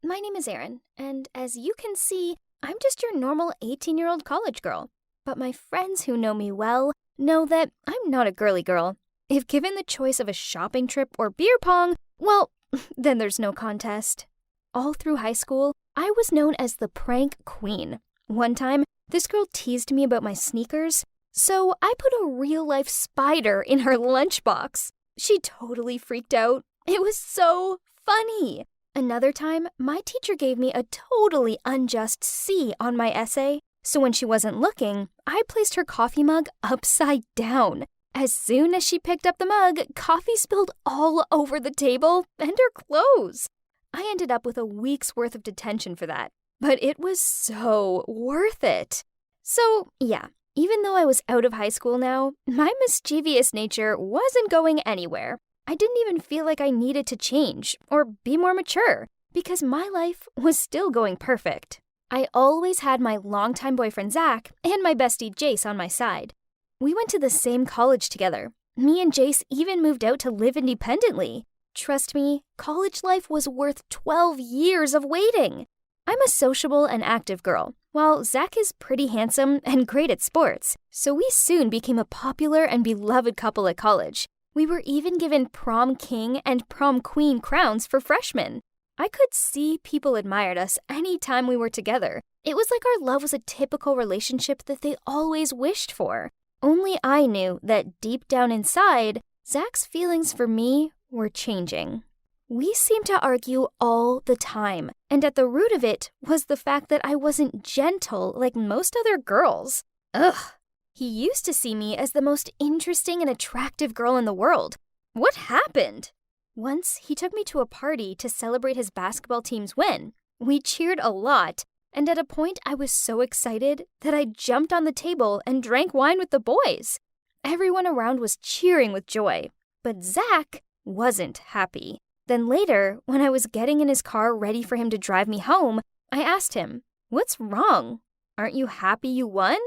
my name is Erin, and as you can see, I'm just your normal 18-year-old college girl. But my friends who know me well know that I'm not a girly girl. If given the choice of a shopping trip or beer pong, well, then there's no contest. All through high school, I was known as the prank queen. One time, this girl teased me about my sneakers, so I put a real-life spider in her lunchbox. She totally freaked out. It was so funny. Another time, my teacher gave me a totally unjust C on my essay, so when she wasn't looking, I placed her coffee mug upside down. As soon as she picked up the mug, coffee spilled all over the table and her clothes. I ended up with a week's worth of detention for that, but it was so worth it. So, yeah, even though I was out of high school now, my mischievous nature wasn't going anywhere. I didn't even feel like I needed to change or be more mature because my life was still going perfect. I always had my longtime boyfriend Zach and my bestie Jace on my side. We went to the same college together. Me and Jace even moved out to live independently. Trust me, college life was worth 12 years of waiting. I'm a sociable and active girl, while Zach is pretty handsome and great at sports, so we soon became a popular and beloved couple at college. We were even given prom king and prom queen crowns for freshmen. I could see people admired us any time we were together. It was like our love was a typical relationship that they always wished for. Only I knew that deep down inside, Zach's feelings for me were changing. We seemed to argue all the time, and at the root of it was the fact that I wasn't gentle like most other girls. Ugh. He used to see me as the most interesting and attractive girl in the world. What happened? Once, he took me to a party to celebrate his basketball team's win. We cheered a lot, and at a point I was so excited that I jumped on the table and drank wine with the boys. Everyone around was cheering with joy, but Zach wasn't happy. Then later, when I was getting in his car ready for him to drive me home, I asked him, "What's wrong? Aren't you happy you won?"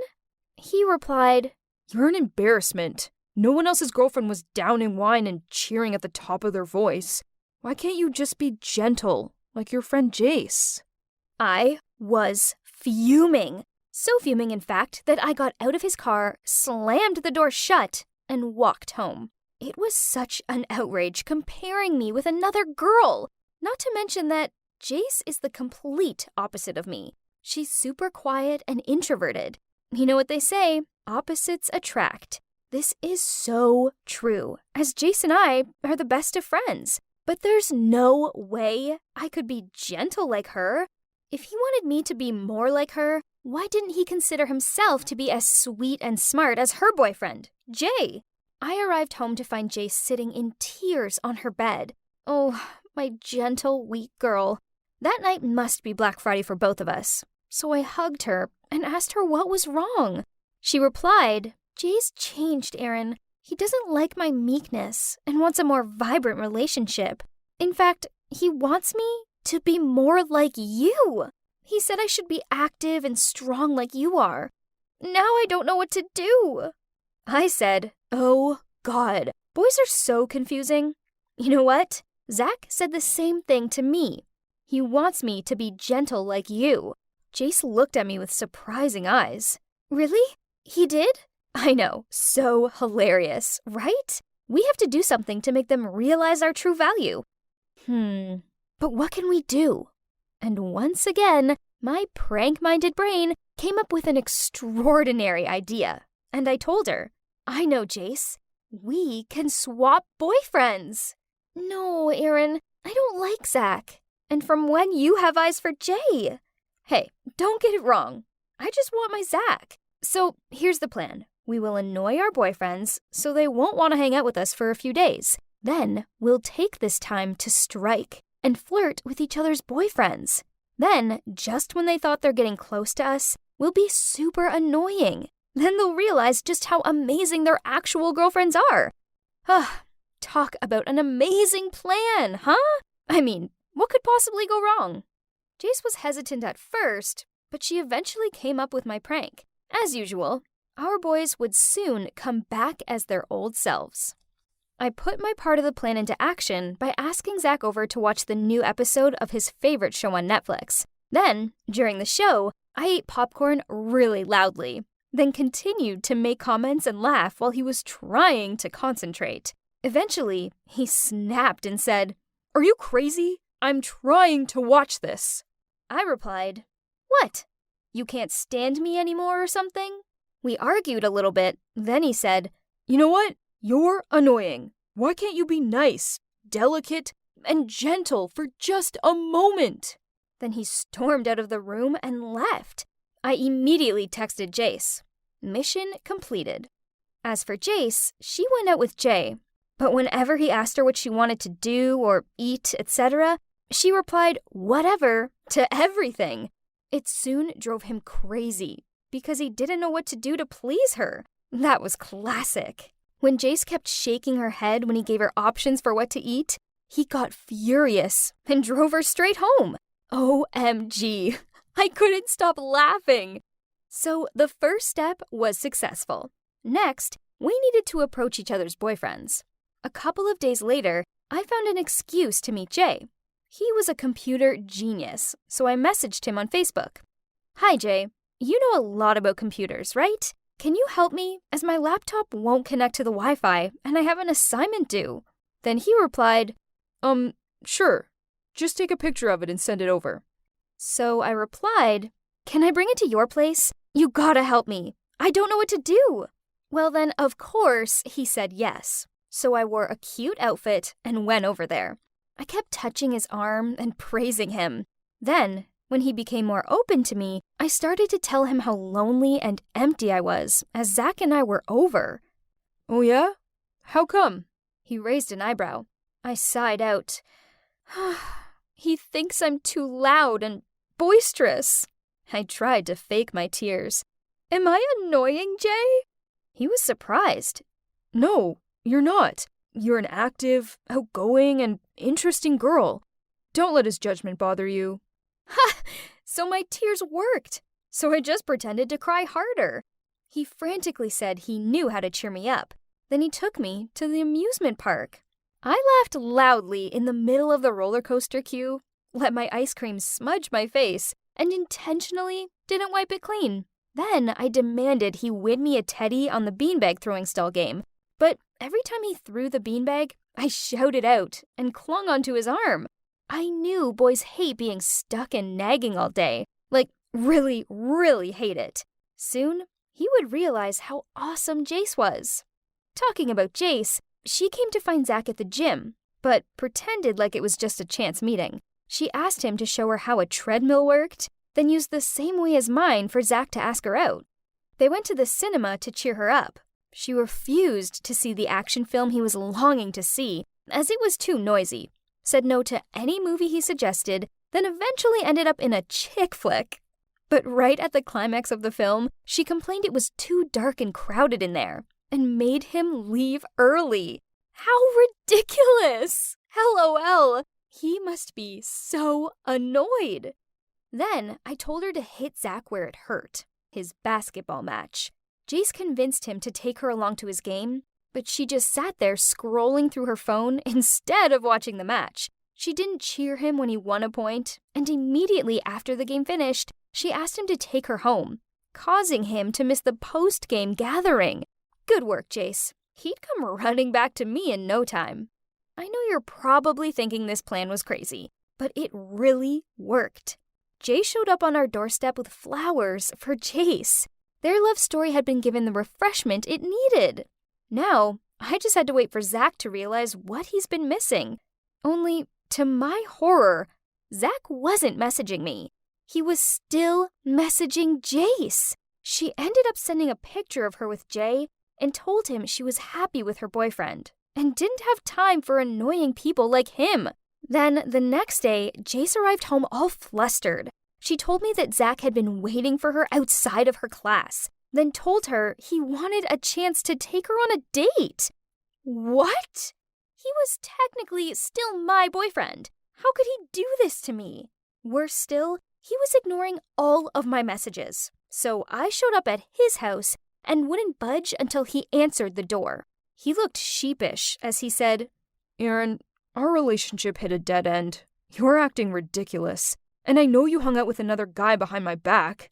He replied, "You're an embarrassment. No one else's girlfriend was down in wine and cheering at the top of their voice. Why can't you just be gentle, like your friend Jace?" I was fuming. So fuming, in fact, that I got out of his car, slammed the door shut, and walked home. It was such an outrage comparing me with another girl. Not to mention that Jace is the complete opposite of me. She's super quiet and introverted. You know what they say, opposites attract. This is so true, as Jace and I are the best of friends. But there's no way I could be gentle like her. If he wanted me to be more like her, why didn't he consider himself to be as sweet and smart as her boyfriend, Jay? I arrived home to find Jace sitting in tears on her bed. Oh, my gentle, weak girl. That night must be Black Friday for both of us. So I hugged her and asked her what was wrong. She replied, "Jay's changed, Erin. He doesn't like my meekness and wants a more vibrant relationship. In fact, he wants me to be more like you. He said I should be active and strong like you are. Now I don't know what to do." I said, "Oh, God, boys are so confusing." You know what? Zach said the same thing to me. He wants me to be gentle like you. Jace looked at me with surprising eyes. Really? He did? I know, so hilarious, right? We have to do something to make them realize our true value. But what can we do? And once again, my prank-minded brain came up with an extraordinary idea. And I told her, "I know, Jace. We can swap boyfriends." "No, Erin, I don't like Zach. And from when you have eyes for Jay?" Hey, don't get it wrong. I just want my Zach. So here's the plan. We will annoy our boyfriends so they won't want to hang out with us for a few days. Then we'll take this time to strike and flirt with each other's boyfriends. Then, just when they thought they're getting close to us, we'll be super annoying. Then they'll realize just how amazing their actual girlfriends are. Talk about an amazing plan, huh? I mean, what could possibly go wrong? Jace was hesitant at first, but she eventually came up with my prank. As usual, our boys would soon come back as their old selves. I put my part of the plan into action by asking Zach over to watch the new episode of his favorite show on Netflix. Then, during the show, I ate popcorn really loudly, then continued to make comments and laugh while he was trying to concentrate. Eventually, he snapped and said, "Are you crazy? I'm trying to watch this." I replied, "What? You can't stand me anymore or something?" We argued a little bit, then he said, "You know what? You're annoying. Why can't you be nice, delicate, and gentle for just a moment?" Then he stormed out of the room and left. I immediately texted Jace. Mission completed. As for Jace, she went out with Jay. But whenever he asked her what she wanted to do or eat, etc., she replied, "Whatever," to everything. It soon drove him crazy because he didn't know what to do to please her. That was classic. When Jace kept shaking her head when he gave her options for what to eat, he got furious and drove her straight home. OMG, I couldn't stop laughing. So the first step was successful. Next, we needed to approach each other's boyfriends. A couple of days later, I found an excuse to meet Jay. He was a computer genius, so I messaged him on Facebook. "Hi, Jay. You know a lot about computers, right? Can you help me, as my laptop won't connect to the Wi-Fi and I have an assignment due?" Then he replied, Sure. Just take a picture of it and send it over." So I replied, "Can I bring it to your place? You gotta help me. I don't know what to do." Well then, of course, he said yes. So I wore a cute outfit and went over there. I kept touching his arm and praising him. Then, when he became more open to me, I started to tell him how lonely and empty I was, as Zach and I were over. "Oh yeah? How come?" He raised an eyebrow. I sighed out. He thinks I'm too loud and boisterous. I tried to fake my tears. "Am I annoying, Jay?" He was surprised. "No, you're not. You're an active, outgoing, and interesting girl. Don't let his judgment bother you." Ha! So my tears worked. So I just pretended to cry harder. He frantically said he knew how to cheer me up. Then he took me to the amusement park. I laughed loudly in the middle of the roller coaster queue, let my ice cream smudge my face, and intentionally didn't wipe it clean. Then I demanded he win me a teddy on the beanbag throwing stall game. But every time he threw the beanbag, I shouted out and clung onto his arm. I knew boys hate being stuck and nagging all day. Like, really, really hate it. Soon, he would realize how awesome Jace was. Talking about Jace, she came to find Zach at the gym, but pretended like it was just a chance meeting. She asked him to show her how a treadmill worked, then used the same way as mine for Zach to ask her out. They went to the cinema to cheer her up. She refused to see the action film he was longing to see, as it was too noisy, said no to any movie he suggested, then eventually ended up in a chick flick. But right at the climax of the film, she complained it was too dark and crowded in there, and made him leave early. How ridiculous! LOL. He must be so annoyed. Then I told her to hit Zach where it hurt, his basketball match. Jace convinced him to take her along to his game, but she just sat there scrolling through her phone instead of watching the match. She didn't cheer him when he won a point, and immediately after the game finished, she asked him to take her home, causing him to miss the post-game gathering. Good work, Jace. He'd come running back to me in no time. I know you're probably thinking this plan was crazy, but it really worked. Jace showed up on our doorstep with flowers for Jace. Their love story had been given the refreshment it needed. Now, I just had to wait for Zach to realize what he's been missing. Only, to my horror, Zach wasn't messaging me. He was still messaging Jace. She ended up sending a picture of her with Jay and told him she was happy with her boyfriend and didn't have time for annoying people like him. Then, the next day, Jace arrived home all flustered. She told me that Zach had been waiting for her outside of her class, then told her he wanted a chance to take her on a date. What? He was technically still my boyfriend. How could he do this to me? Worse still, he was ignoring all of my messages. So I showed up at his house and wouldn't budge until he answered the door. He looked sheepish as he said, Aaron, our relationship hit a dead end. You're acting ridiculous, and I know you hung out with another guy behind my back.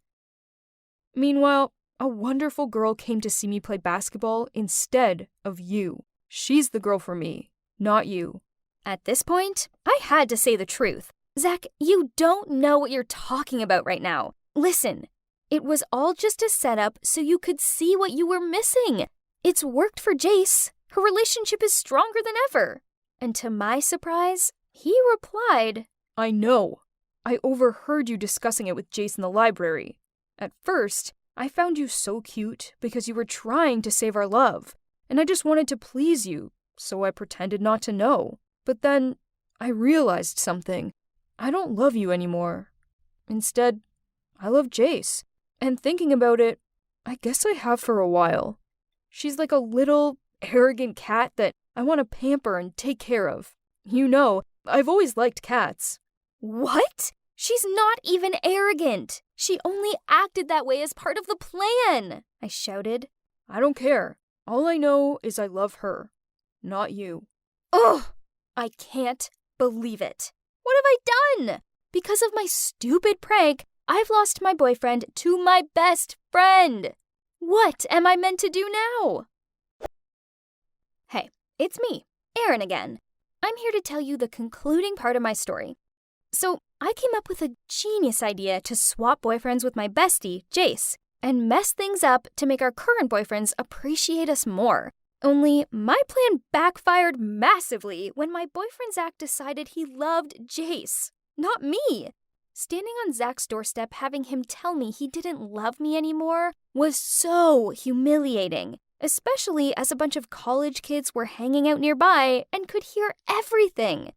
Meanwhile, a wonderful girl came to see me play basketball instead of you. She's the girl for me, not you. At this point, I had to say the truth. Zach, you don't know what you're talking about right now. Listen, it was all just a setup so you could see what you were missing. It's worked for Jace. Her relationship is stronger than ever. And to my surprise, he replied, I know. I overheard you discussing it with Jace in the library. At first, I found you so cute because you were trying to save our love, and I just wanted to please you, so I pretended not to know. But then, I realized something. I don't love you anymore. Instead, I love Jace, and thinking about it, I guess I have for a while. She's like a little, arrogant cat that I want to pamper and take care of. You know, I've always liked cats. What? She's not even arrogant. She only acted that way as part of the plan, I shouted. I don't care. All I know is I love her, not you. Ugh! I can't believe it. What have I done? Because of my stupid prank, I've lost my boyfriend to my best friend. What am I meant to do now? Hey, it's me, Erin again. I'm here to tell you the concluding part of my story. So, I came up with a genius idea to swap boyfriends with my bestie, Jace, and mess things up to make our current boyfriends appreciate us more. Only my plan backfired massively when my boyfriend Zach decided he loved Jace, not me. Standing on Zach's doorstep having him tell me he didn't love me anymore was so humiliating, especially as a bunch of college kids were hanging out nearby and could hear everything.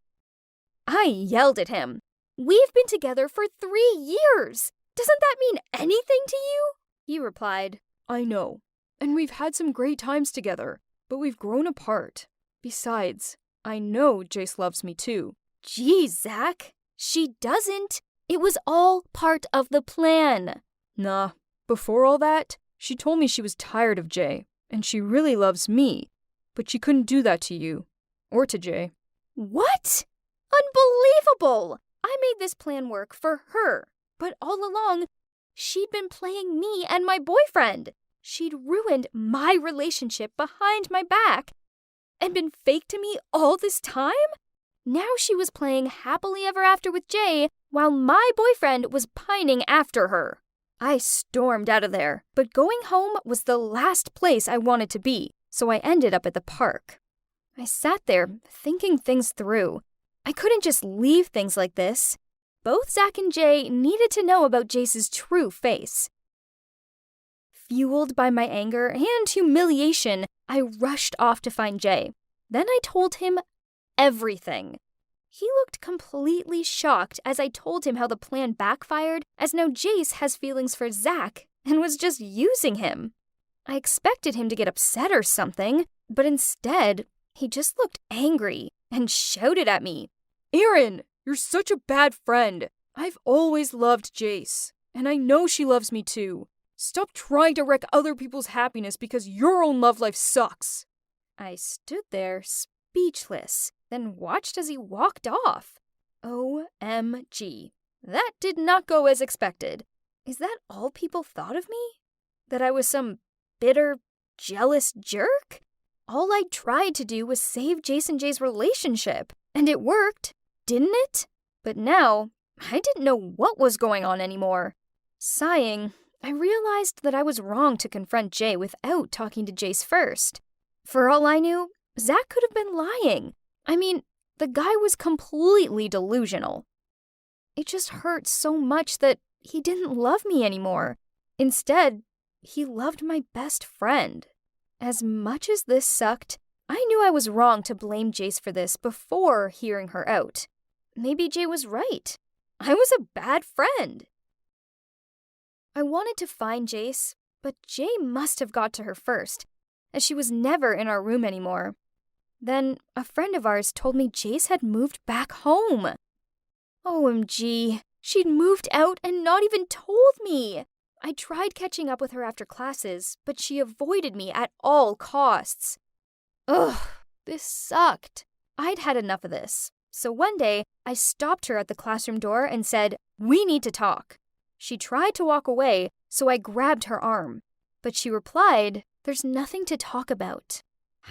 I yelled at him. We've been together for 3 years. Doesn't that mean anything to you? He replied, I know, and we've had some great times together, but we've grown apart. Besides, I know Jace loves me too. Geez, Zach, she doesn't. It was all part of the plan. Nah, before all that, she told me she was tired of Jay, and she really loves me, but she couldn't do that to you, or to Jay. What? Unbelievable! I made this plan work for her, but all along, she'd been playing me and my boyfriend. She'd ruined my relationship behind my back and been fake to me all this time? Now she was playing happily ever after with Jay while my boyfriend was pining after her. I stormed out of there, but going home was the last place I wanted to be, so I ended up at the park. I sat there thinking things through. I couldn't just leave things like this. Both Zach and Jay needed to know about Jace's true face. Fueled by my anger and humiliation, I rushed off to find Jay. Then I told him everything. He looked completely shocked as I told him how the plan backfired, as now Jace has feelings for Zach and was just using him. I expected him to get upset or something, but instead, he just looked angry and shouted at me. Erin, you're such a bad friend. I've always loved Jace, and I know she loves me too. Stop trying to wreck other people's happiness because your own love life sucks. I stood there speechless, then watched as he walked off. OMG. That did not go as expected. Is that all people thought of me? That I was some bitter, jealous jerk? All I tried to do was save Jace and Jay's relationship, and it worked, didn't it? But now, I didn't know what was going on anymore. Sighing, I realized that I was wrong to confront Jay without talking to Jace first. For all I knew, Zach could have been lying. I mean, the guy was completely delusional. It just hurt so much that he didn't love me anymore. Instead, he loved my best friend. As much as this sucked, I knew I was wrong to blame Jace for this before hearing her out. Maybe Jay was right. I was a bad friend. I wanted to find Jace, but Jay must have got to her first, as she was never in our room anymore. Then a friend of ours told me Jace had moved back home. OMG, she'd moved out and not even told me. I tried catching up with her after classes, but she avoided me at all costs. Ugh, this sucked. I'd had enough of this. So one day, I stopped her at the classroom door and said, "We need to talk." She tried to walk away, so I grabbed her arm. But she replied, "There's nothing to talk about."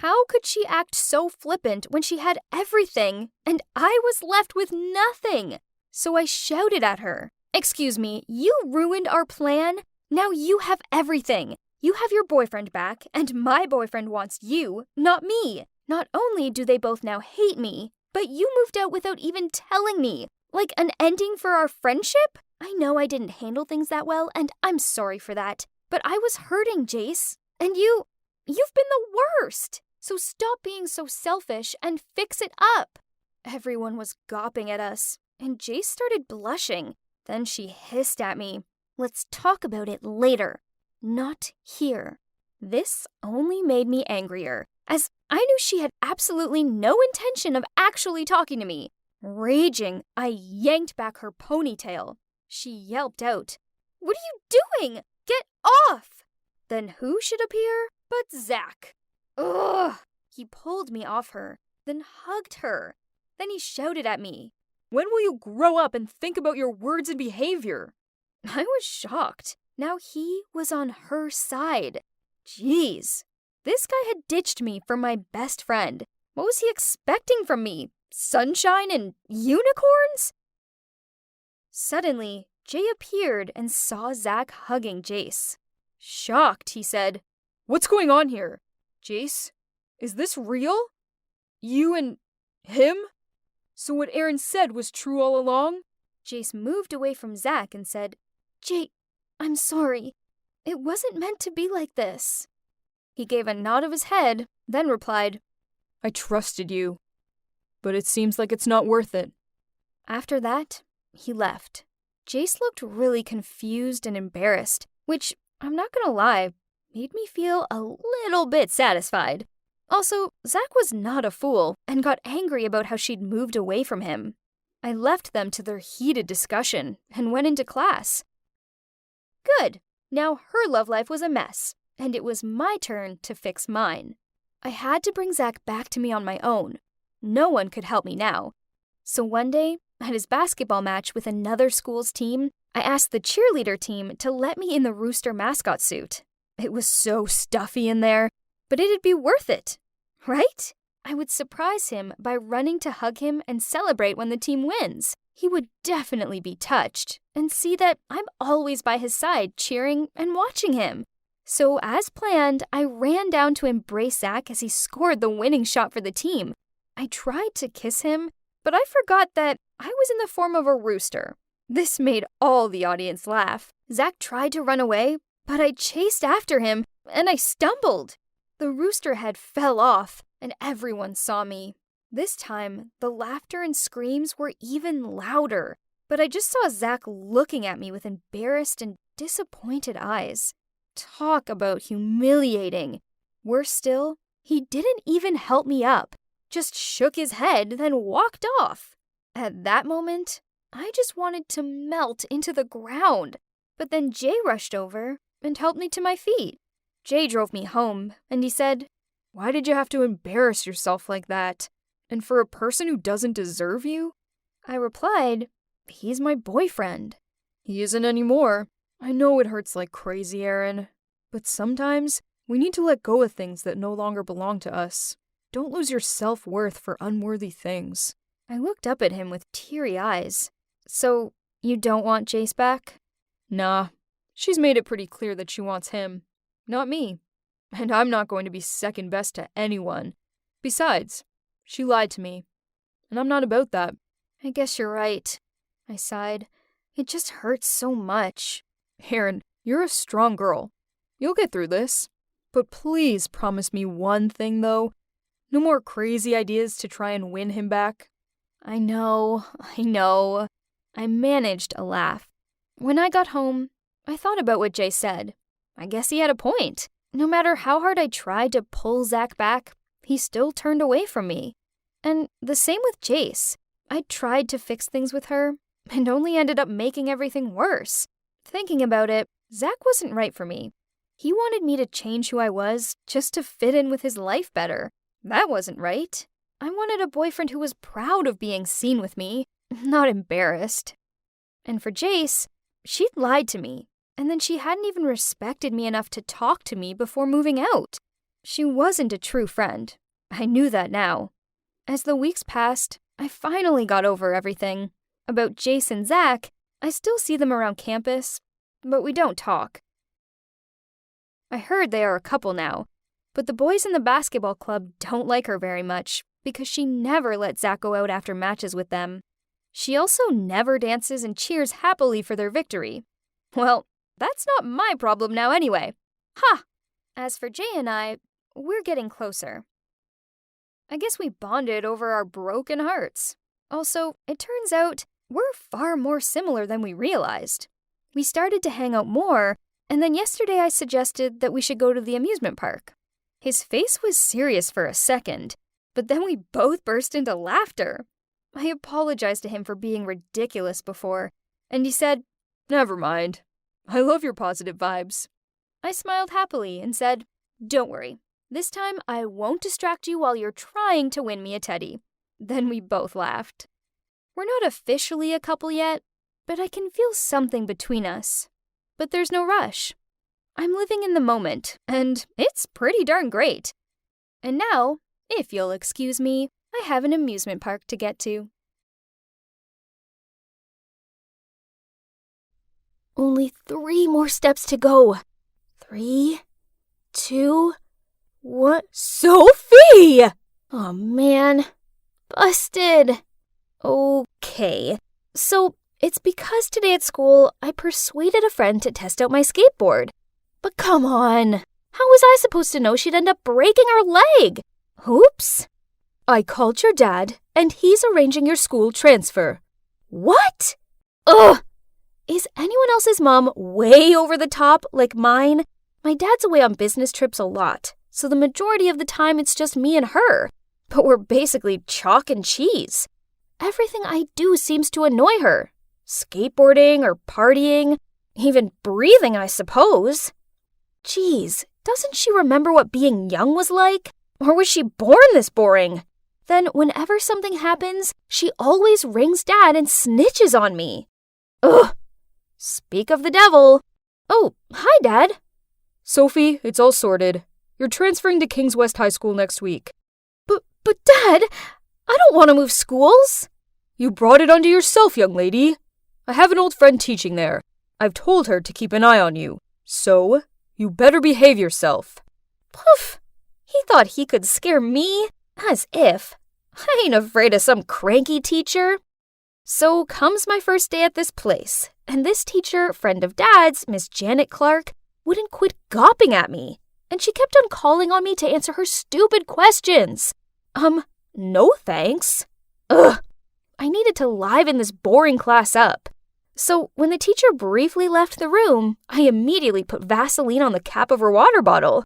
How could she act so flippant when she had everything and I was left with nothing? So I shouted at her, "Excuse me, you ruined our plan? Now you have everything. You have your boyfriend back, and my boyfriend wants you, not me. Not only do they both now hate me, but you moved out without even telling me. Like an ending for our friendship? I know I didn't handle things that well, and I'm sorry for that. But I was hurting, Jace. And you've been the worst. So stop being so selfish and fix it up." Everyone was gawping at us, and Jace started blushing. Then she hissed at me, "Let's talk about it later. Not here." This only made me angrier, as I knew she had absolutely no intention of actually talking to me. Raging, I yanked back her ponytail. She yelped out, "What are you doing? Get off!" Then who should appear but Zach? Ugh! He pulled me off her, then hugged her. Then he shouted at me. When will you grow up and think about your words and behavior? I was shocked. Now he was on her side. Jeez. This guy had ditched me for my best friend. What was he expecting from me? Sunshine and unicorns? Suddenly, Jay appeared and saw Zach hugging Jace. Shocked, he said, "What's going on here? Jace, is this real? You and him? So what Aaron said was true all along?" Jace moved away from Zach and said, "Jay, I'm sorry. It wasn't meant to be like this." He gave a nod of his head, then replied, "I trusted you, but it seems like it's not worth it." After that, he left. Jace looked really confused and embarrassed, which, I'm not gonna lie, made me feel a little bit satisfied. Also, Zach was not a fool and got angry about how she'd moved away from him. I left them to their heated discussion and went into class. Good. Now her love life was a mess, and it was my turn to fix mine. I had to bring Zach back to me on my own. No one could help me now. So one day, at his basketball match with another school's team, I asked the cheerleader team to let me in the Rooster mascot suit. It was so stuffy in there, but it'd be worth it, right? I would surprise him by running to hug him and celebrate when the team wins. He would definitely be touched and see that I'm always by his side cheering and watching him. So as planned, I ran down to embrace Zach as he scored the winning shot for the team. I tried to kiss him, but I forgot that I was in the form of a rooster. This made all the audience laugh. Zach tried to run away, but I chased after him, and I stumbled. The rooster head fell off, and everyone saw me. This time, the laughter and screams were even louder, but I just saw Zach looking at me with embarrassed and disappointed eyes. Talk about humiliating. Worse still, he didn't even help me up, just shook his head, then walked off. At that moment, I just wanted to melt into the ground, but then Jay rushed over and helped me to my feet. Jay drove me home, and he said, "Why did you have to embarrass yourself like that? And for a person who doesn't deserve you?" I replied, "He's my boyfriend." "He isn't anymore. I know it hurts like crazy, Aaron. But sometimes we need to let go of things that no longer belong to us. Don't lose your self-worth for unworthy things." I looked up at him with teary eyes. "So, you don't want Jace back?" "Nah. She's made it pretty clear that she wants him, not me. And I'm not going to be second best to anyone. Besides, she lied to me, and I'm not about that." "I guess you're right," I sighed. "It just hurts so much." "Aaron, you're a strong girl. You'll get through this. But please promise me one thing, though. No more crazy ideas to try and win him back." I know. I managed a laugh. When I got home, I thought about what Jay said. I guess he had a point. No matter how hard I tried to pull Zach back, he still turned away from me. And the same with Jace. I tried to fix things with her, and only ended up making everything worse. Thinking about it, Zach wasn't right for me. He wanted me to change who I was just to fit in with his life better. That wasn't right. I wanted a boyfriend who was proud of being seen with me, not embarrassed. And for Jace, she'd lied to me, and then she hadn't even respected me enough to talk to me before moving out. She wasn't a true friend. I knew that now. As the weeks passed, I finally got over everything. About Jace and Zach, I still see them around campus, but we don't talk. I heard they are a couple now, but the boys in the basketball club don't like her very much because she never lets Zach go out after matches with them. She also never dances and cheers happily for their victory. Well, that's not my problem now anyway. Ha! As for Jay and I, we're getting closer. I guess we bonded over our broken hearts. Also, it turns out we're far more similar than we realized. We started to hang out more, and then yesterday I suggested that we should go to the amusement park. His face was serious for a second, but then we both burst into laughter. I apologized to him for being ridiculous before, and he said, "Never mind. I love your positive vibes." I smiled happily and said, "Don't worry. This time I won't distract you while you're trying to win me a teddy." Then we both laughed. We're not officially a couple yet, but I can feel something between us. But there's no rush. I'm living in the moment, and it's pretty darn great. And now, if you'll excuse me, I have an amusement park to get to. Only 3 more steps to go. 3, 2, 1. Sophie! Oh man. Busted. Okay. So, it's because today at school, I persuaded a friend to test out my skateboard. But come on. How was I supposed to know she'd end up breaking her leg? Oops. I called your dad, and he's arranging your school transfer. What? Ugh! Is anyone else's mom way over the top like mine? My dad's away on business trips a lot, so the majority of the time it's just me and her. But we're basically chalk and cheese. Everything I do seems to annoy her. Skateboarding or partying, even breathing, I suppose. Geez, doesn't she remember what being young was like? Or was she born this boring? Then whenever something happens, she always rings Dad and snitches on me. Ugh! Speak of the devil. Oh, hi, Dad. Sophie, it's all sorted. You're transferring to Kings West High School next week. But Dad, I don't want to move schools. You brought it onto yourself, young lady. I have an old friend teaching there. I've told her to keep an eye on you. So, you better behave yourself. Poof! He thought he could scare me? As if. I ain't afraid of some cranky teacher. So comes my first day at this place, and this teacher, friend of Dad's, Miss Janet Clark, wouldn't quit gawping at me, and she kept on calling on me to answer her stupid questions. No thanks. Ugh. I needed to liven this boring class up. So when the teacher briefly left the room, I immediately put Vaseline on the cap of her water bottle.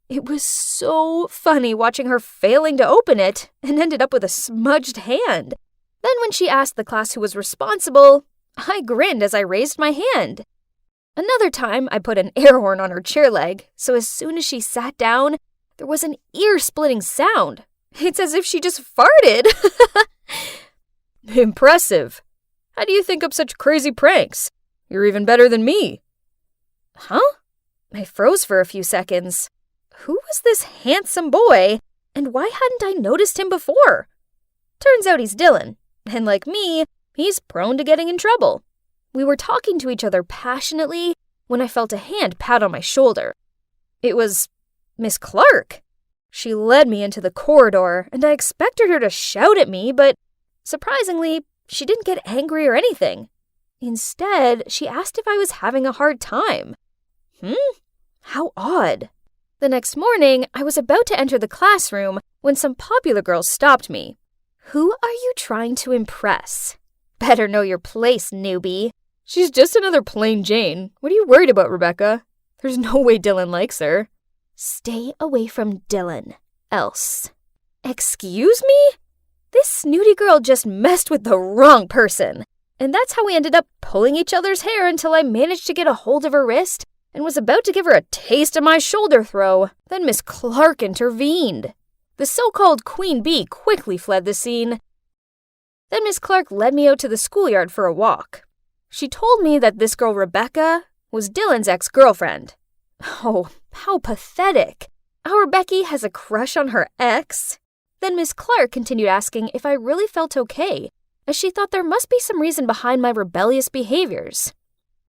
It was so funny watching her failing to open it and ended up with a smudged hand. Then when she asked the class who was responsible, I grinned as I raised my hand. Another time, I put an air horn on her chair leg, so as soon as she sat down, there was an ear-splitting sound. It's as if she just farted. Impressive. How do you think up such crazy pranks? You're even better than me. Huh? I froze for a few seconds. Who was this handsome boy, and why hadn't I noticed him before? Turns out he's Dylan, and like me, he's prone to getting in trouble. We were talking to each other passionately when I felt a hand pat on my shoulder. It was Miss Clark. She led me into the corridor, and I expected her to shout at me, but surprisingly, she didn't get angry or anything. Instead, she asked if I was having a hard time. How odd. The next morning, I was about to enter the classroom when some popular girls stopped me. Who are you trying to impress? Better know your place, newbie. She's just another plain Jane. What are you worried about, Rebecca? There's no way Dylan likes her. Stay away from Dylan, else. Excuse me? This snooty girl just messed with the wrong person. And that's how we ended up pulling each other's hair until I managed to get a hold of her wrist and was about to give her a taste of my shoulder throw. Then Miss Clark intervened. The so-called queen bee quickly fled the scene. Then Miss Clark led me out to the schoolyard for a walk. She told me that this girl Rebecca was Dylan's ex-girlfriend. Oh, how pathetic. Our Becky has a crush on her ex. Then Miss Clark continued asking if I really felt okay, as she thought there must be some reason behind my rebellious behaviors.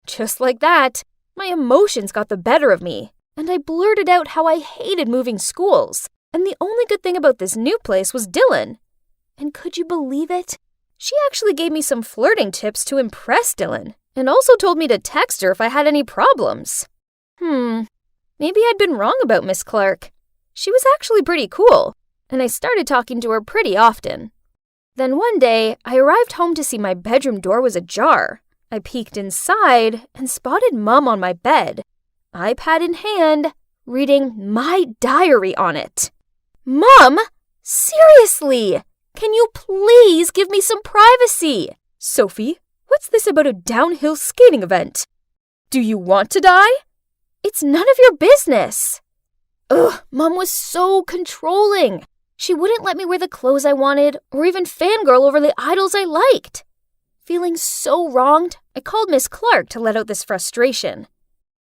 Just like that, my emotions got the better of me, and I blurted out how I hated moving schools, and the only good thing about this new place was Dylan. And could you believe it? She actually gave me some flirting tips to impress Dylan, and also told me to text her if I had any problems. Maybe I'd been wrong about Miss Clark. She was actually pretty cool, and I started talking to her pretty often. Then one day, I arrived home to see my bedroom door was ajar. I peeked inside and spotted Mom on my bed, iPad in hand, reading my diary on it. Mom, seriously, can you please give me some privacy? Sophie, what's this about a downhill skating event? Do you want to die? It's none of your business. Ugh, Mom was so controlling. She wouldn't let me wear the clothes I wanted or even fangirl over the idols I liked. Feeling so wronged, I called Miss Clark to let out this frustration.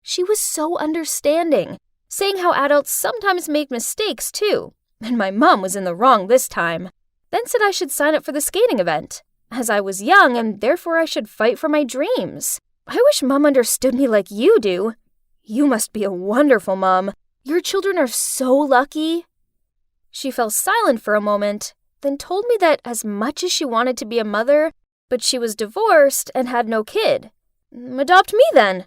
She was so understanding, saying how adults sometimes make mistakes too, and my mom was in the wrong this time. Then said I should sign up for the skating event, as I was young and therefore I should fight for my dreams. I wish Mom understood me like you do. You must be a wonderful mom. Your children are so lucky. She fell silent for a moment, then told me that as much as she wanted to be a mother, but she was divorced and had no kid. Adopt me then.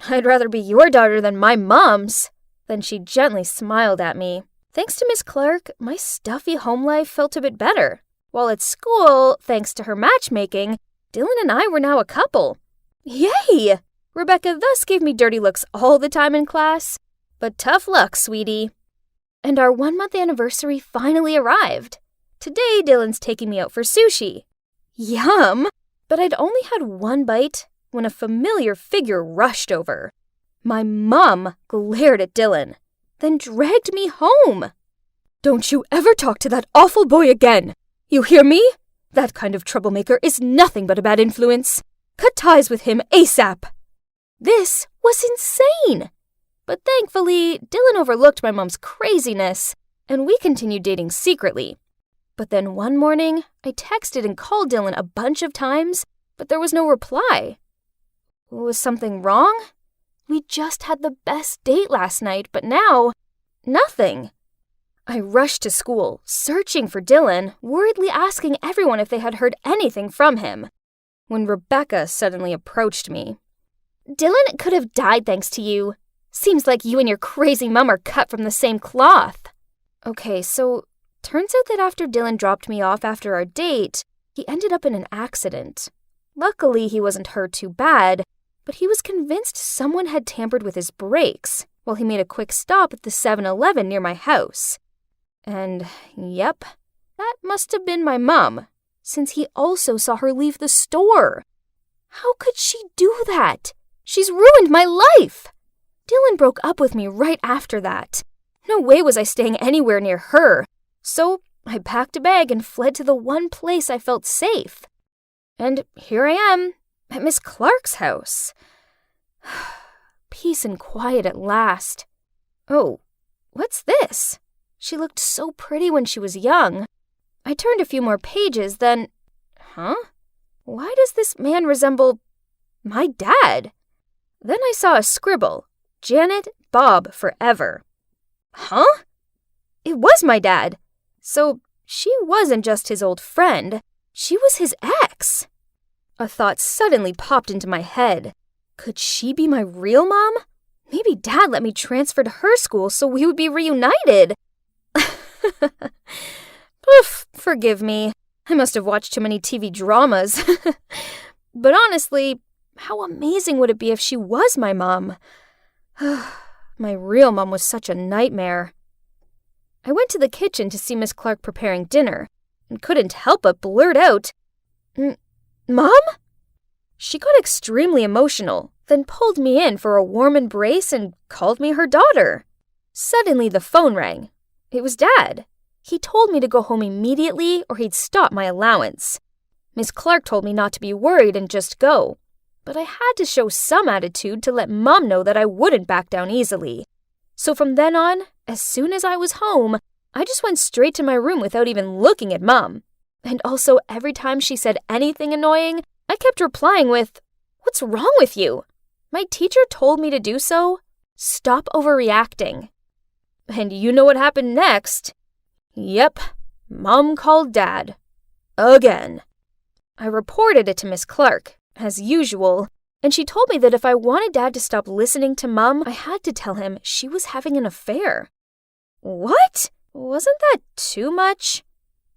I'd rather be your daughter than my mom's. Then she gently smiled at me. Thanks to Miss Clark, my stuffy home life felt a bit better. While at school, thanks to her matchmaking, Dylan and I were now a couple. Yay! Rebecca thus gave me dirty looks all the time in class. But tough luck, sweetie. And our 1-month anniversary finally arrived. Today, Dylan's taking me out for sushi. Yum! But I'd only had one bite when a familiar figure rushed over. My mom glared at Dylan, then dragged me home. Don't you ever talk to that awful boy again! You hear me? That kind of troublemaker is nothing but a bad influence. Cut ties with him ASAP. This was insane. But thankfully, Dylan overlooked my mom's craziness, and we continued dating secretly. But then one morning, I texted and called Dylan a bunch of times, but there was no reply. Was something wrong? We just had the best date last night, but now, nothing. I rushed to school, searching for Dylan, worriedly asking everyone if they had heard anything from him, when Rebecca suddenly approached me. Dylan could have died thanks to you. Seems like you and your crazy mom are cut from the same cloth. Okay, so turns out that after Dylan dropped me off after our date, he ended up in an accident. Luckily, he wasn't hurt too bad, but he was convinced someone had tampered with his brakes while he made a quick stop at the 7-Eleven near my house. And, yep, that must have been my mom, since he also saw her leave the store. How could she do that? She's ruined my life! Dylan broke up with me right after that. No way was I staying anywhere near her, so I packed a bag and fled to the one place I felt safe. And here I am, at Miss Clark's house. Peace and quiet at last. Oh, what's this? She looked so pretty when she was young. I turned a few more pages, then... Why does this man resemble my dad? Then I saw a scribble. Janet, Bob, forever. Huh? It was my dad. So she wasn't just his old friend. She was his ex. A thought suddenly popped into my head. Could she be my real mom? Maybe Dad let me transfer to her school so we would be reunited. Oof, forgive me. I must have watched too many TV dramas. But honestly, how amazing would it be if she was my mom? My real mom was such a nightmare. I went to the kitchen to see Miss Clark preparing dinner and couldn't help but blurt out, Mom? She got extremely emotional, then pulled me in for a warm embrace and called me her daughter. Suddenly the phone rang. It was Dad. He told me to go home immediately or he'd stop my allowance. Miss Clark told me not to be worried and just go. But I had to show some attitude to let Mom know that I wouldn't back down easily. So from then on, as soon as I was home, I just went straight to my room without even looking at Mom. And also, every time she said anything annoying, I kept replying with, "What's wrong with you? My teacher told me to do so. Stop overreacting." And you know what happened next? Yep, Mom called Dad. Again. I reported it to Miss Clark, as usual, and she told me that if I wanted Dad to stop listening to Mom, I had to tell him she was having an affair. What? Wasn't that too much?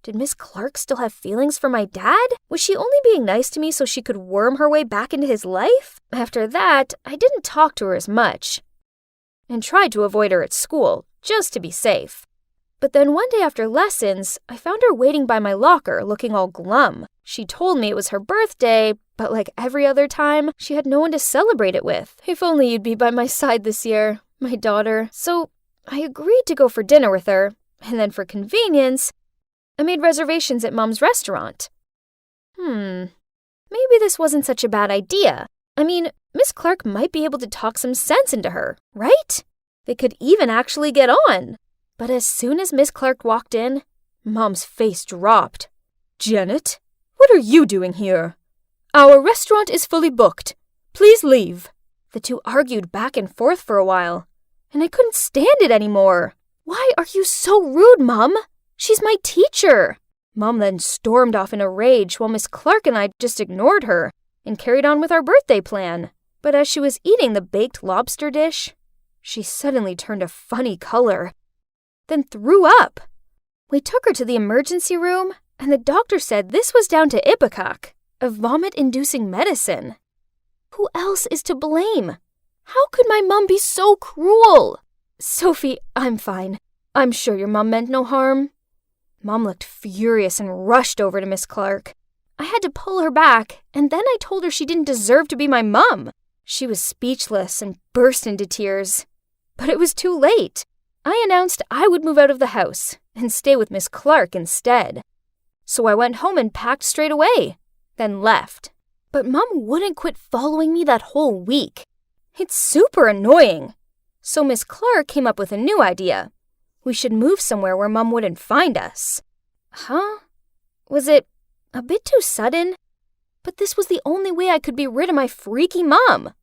Did Miss Clark still have feelings for my dad? Was she only being nice to me so she could worm her way back into his life? After that, I didn't talk to her as much, and tried to avoid her at school, just to be safe. But then one day after lessons, I found her waiting by my locker, looking all glum. She told me it was her birthday, but like every other time, she had no one to celebrate it with. If only you'd be by my side this year, my daughter. So I agreed to go for dinner with her, and then for convenience, I made reservations at Mom's restaurant. Maybe this wasn't such a bad idea. I mean, Miss Clark might be able to talk some sense into her, right? They could even actually get on. But as soon as Miss Clark walked in, Mom's face dropped. "Janet, what are you doing here? Our restaurant is fully booked. Please leave." The two argued back and forth for a while, and I couldn't stand it anymore. "Why are you so rude, Mom? She's my teacher." Mom then stormed off in a rage while Miss Clark and I just ignored her and carried on with our birthday plan. But as she was eating the baked lobster dish, she suddenly turned a funny color, then threw up. We took her to the emergency room, and the doctor said this was down to Ipecac, a vomit-inducing medicine. Who else is to blame? How could my mom be so cruel? "Sophie, I'm fine. I'm sure your mom meant no harm." Mom looked furious and rushed over to Miss Clark. I had to pull her back, and then I told her she didn't deserve to be my mom. She was speechless and burst into tears. But it was too late. I announced I would move out of the house and stay with Miss Clark instead. So I went home and packed straight away, then left. But Mom wouldn't quit following me that whole week. It's super annoying. So Miss Clark came up with a new idea. We should move somewhere where Mom wouldn't find us. Huh? Was it a bit too sudden? But this was the only way I could be rid of my freaky mom.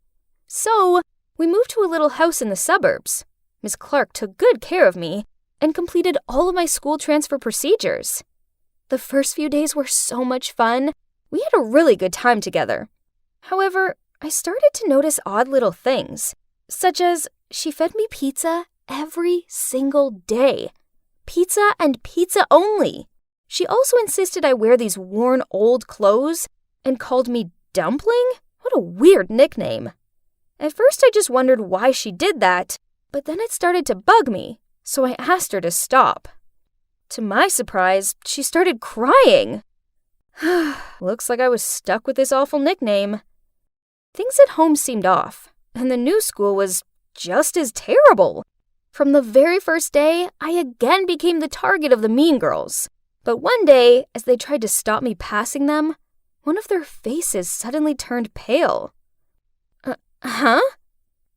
So we moved to a little house in the suburbs. Miss Clark took good care of me and completed all of my school transfer procedures. The first few days were so much fun. We had a really good time together. However, I started to notice odd little things, such as she fed me pizza every single day. Pizza and pizza only. She also insisted I wear these worn old clothes and called me Dumpling? What a weird nickname. At first I just wondered why she did that, but then it started to bug me, so I asked her to stop. To my surprise, she started crying. Looks like I was stuck with this awful nickname. Things at home seemed off, and the new school was just as terrible. From the very first day, I again became the target of the mean girls. But one day, as they tried to stop me passing them, one of their faces suddenly turned pale. Huh?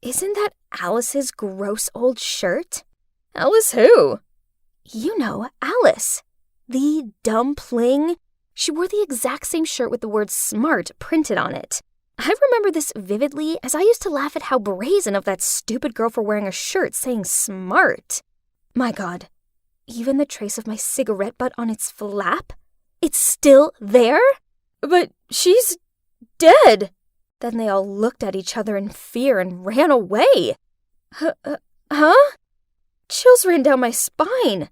Isn't that Alice's gross old shirt? Alice who? You know, Alice. The Dumpling. She wore the exact same shirt with the word smart printed on it. I remember this vividly as I used to laugh at how brazen of that stupid girl for wearing a shirt saying smart. My God, even the trace of my cigarette butt on its flap? It's still there? But she's dead. Then they all looked at each other in fear and ran away. Huh? Chills ran down my spine.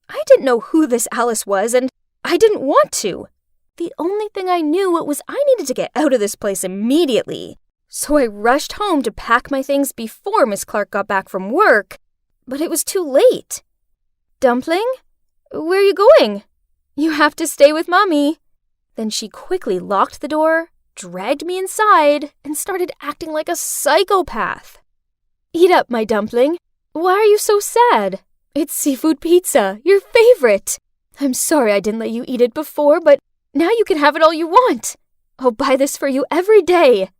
I didn't know who this Alice was, and I didn't want to. The only thing I knew was I needed to get out of this place immediately. So I rushed home to pack my things before Miss Clark got back from work, but it was too late. Dumpling? Where are you going? You have to stay with Mommy. Then she quickly locked the door, dragged me inside, and started acting like a psychopath. Eat up, my dumpling. Why are you so sad? It's seafood pizza, your favorite. I'm sorry I didn't let you eat it before, but now you can have it all you want. I'll buy this for you every day.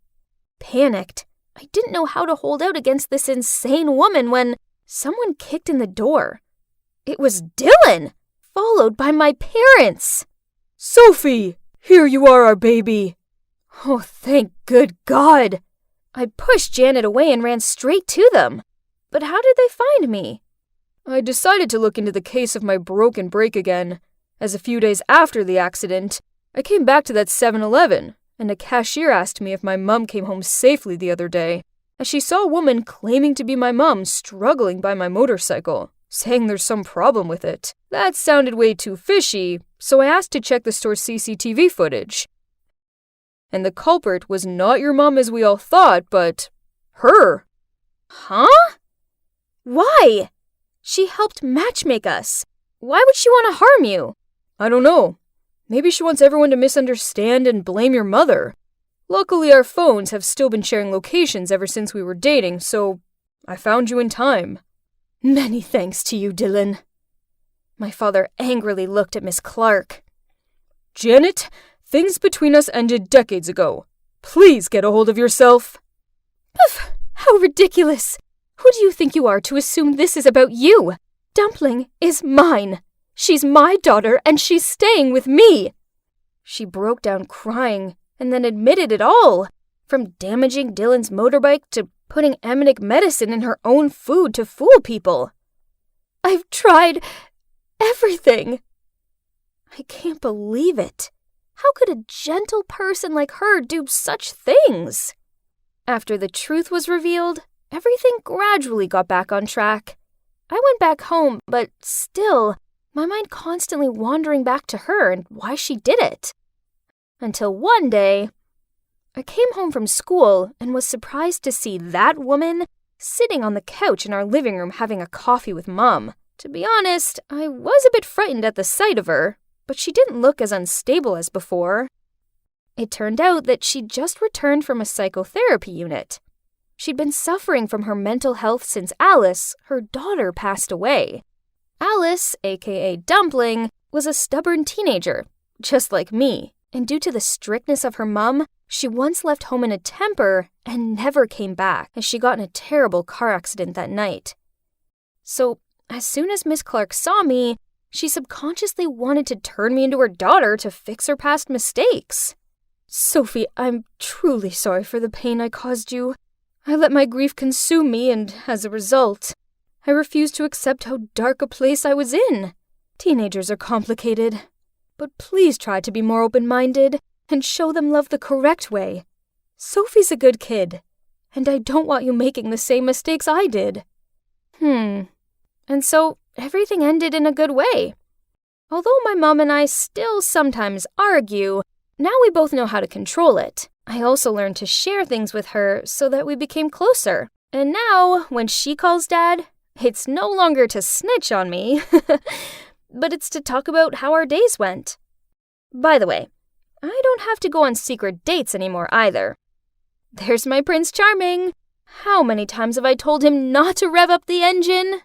Panicked, I didn't know how to hold out against this insane woman when someone kicked in the door. It was Dylan, followed by my parents. Sophie, here you are, our baby. Oh, thank good God. I pushed Janet away and ran straight to them. But how did they find me? I decided to look into the case of my broken brake again, as a few days after the accident, I came back to that 7-Eleven, and a cashier asked me if my mum came home safely the other day, as she saw a woman claiming to be my mum struggling by my motorcycle, saying there's some problem with it. That sounded way too fishy, so I asked to check the store's CCTV footage. And the culprit was not your mum as we all thought, but her. Huh? Why? She helped matchmake us. Why would she want to harm you? I don't know. Maybe she wants everyone to misunderstand and blame your mother. Luckily, our phones have still been sharing locations ever since we were dating, so I found you in time. Many thanks to you, Dylan. My father angrily looked at Miss Clark. Janet, things between us ended decades ago. Please get a hold of yourself. Poof! How ridiculous! Who do you think you are to assume this is about you? Dumpling is mine. She's my daughter, and she's staying with me. She broke down crying, and then admitted it all. From damaging Dylan's motorbike to putting Emenic medicine in her own food to fool people. I've tried everything. I can't believe it. How could a gentle person like her do such things? After the truth was revealed, everything gradually got back on track. I went back home, but still, my mind constantly wandering back to her and why she did it. Until one day, I came home from school and was surprised to see that woman sitting on the couch in our living room having a coffee with Mom. To be honest, I was a bit frightened at the sight of her, but she didn't look as unstable as before. It turned out that she'd just returned from a psychotherapy unit. She'd been suffering from her mental health since Alice, her daughter, passed away. Alice, aka Dumpling, was a stubborn teenager, just like me, and due to the strictness of her mum, she once left home in a temper and never came back, as she got in a terrible car accident that night. So, as soon as Miss Clark saw me, she subconsciously wanted to turn me into her daughter to fix her past mistakes. Sophie, I'm truly sorry for the pain I caused you. I let my grief consume me, and as a result, I refused to accept how dark a place I was in. Teenagers are complicated, but please try to be more open-minded and show them love the correct way. Sophie's a good kid, and I don't want you making the same mistakes I did. And so everything ended in a good way. Although my mom and I still sometimes argue, now we both know how to control it. I also learned to share things with her so that we became closer. And now, when she calls Dad, it's no longer to snitch on me, but it's to talk about how our days went. By the way, I don't have to go on secret dates anymore either. There's my Prince Charming. How many times have I told him not to rev up the engine?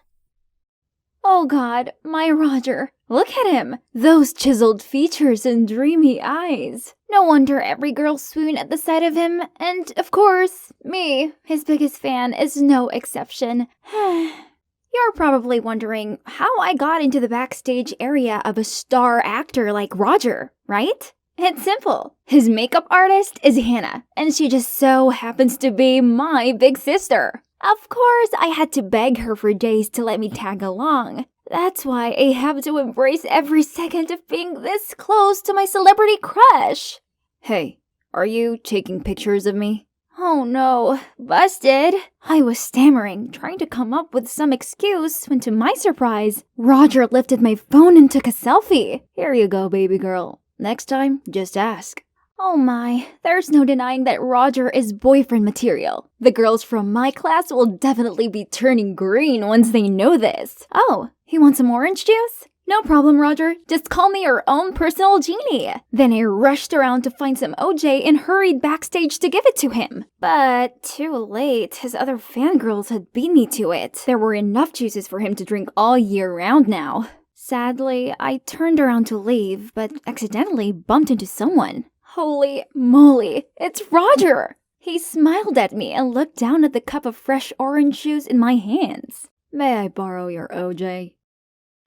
Oh God, my Roger. Look at him. Those chiseled features and dreamy eyes. No wonder every girl swooned at the sight of him. And, of course, me, his biggest fan, is no exception. You're probably wondering how I got into the backstage area of a star actor like Roger, right? It's simple. His makeup artist is Hannah, and she just so happens to be my big sister. Of course, I had to beg her for days to let me tag along. That's why I have to embrace every second of being this close to my celebrity crush. Hey, are you taking pictures of me? Oh no, busted. I was stammering, trying to come up with some excuse when to my surprise, Roger lifted my phone and took a selfie. Here you go, baby girl. Next time, just ask. Oh my, there's no denying that Roger is boyfriend material. The girls from my class will definitely be turning green once they know this. Oh, you want some orange juice? No problem, Roger. Just call me your own personal genie. Then I rushed around to find some OJ and hurried backstage to give it to him. But too late, his other fangirls had beat me to it. There were enough juices for him to drink all year round now. Sadly, I turned around to leave, but accidentally bumped into someone. Holy moly, it's Roger! He smiled at me and looked down at the cup of fresh orange juice in my hands. May I borrow your OJ?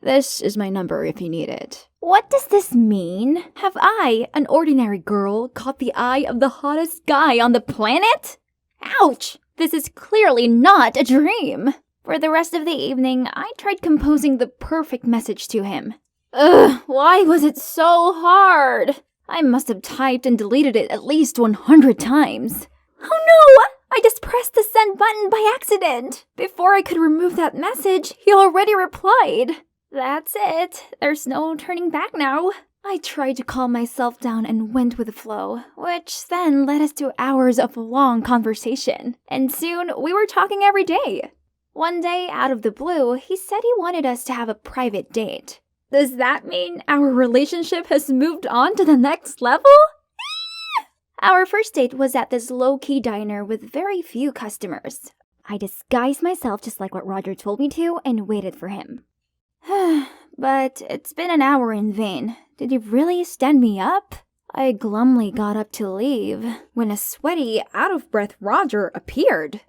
This is my number if you need it. What does this mean? Have I, an ordinary girl, caught the eye of the hottest guy on the planet? Ouch! This is clearly not a dream. For the rest of the evening, I tried composing the perfect message to him. Ugh, why was it so hard? I must have typed and deleted it at least 100 times. Oh no! I just pressed the send button by accident. Before I could remove that message, he already replied. That's it. There's no turning back now. I tried to calm myself down and went with the flow, which then led us to hours of long conversation. And soon, we were talking every day. One day, out of the blue, he said he wanted us to have a private date. Does that mean our relationship has moved on to the next level? Our first date was at this low-key diner with very few customers. I disguised myself just like what Roger told me to and waited for him. But it's been an hour in vain. Did he really stand me up? I glumly got up to leave when a sweaty, out-of-breath Roger appeared.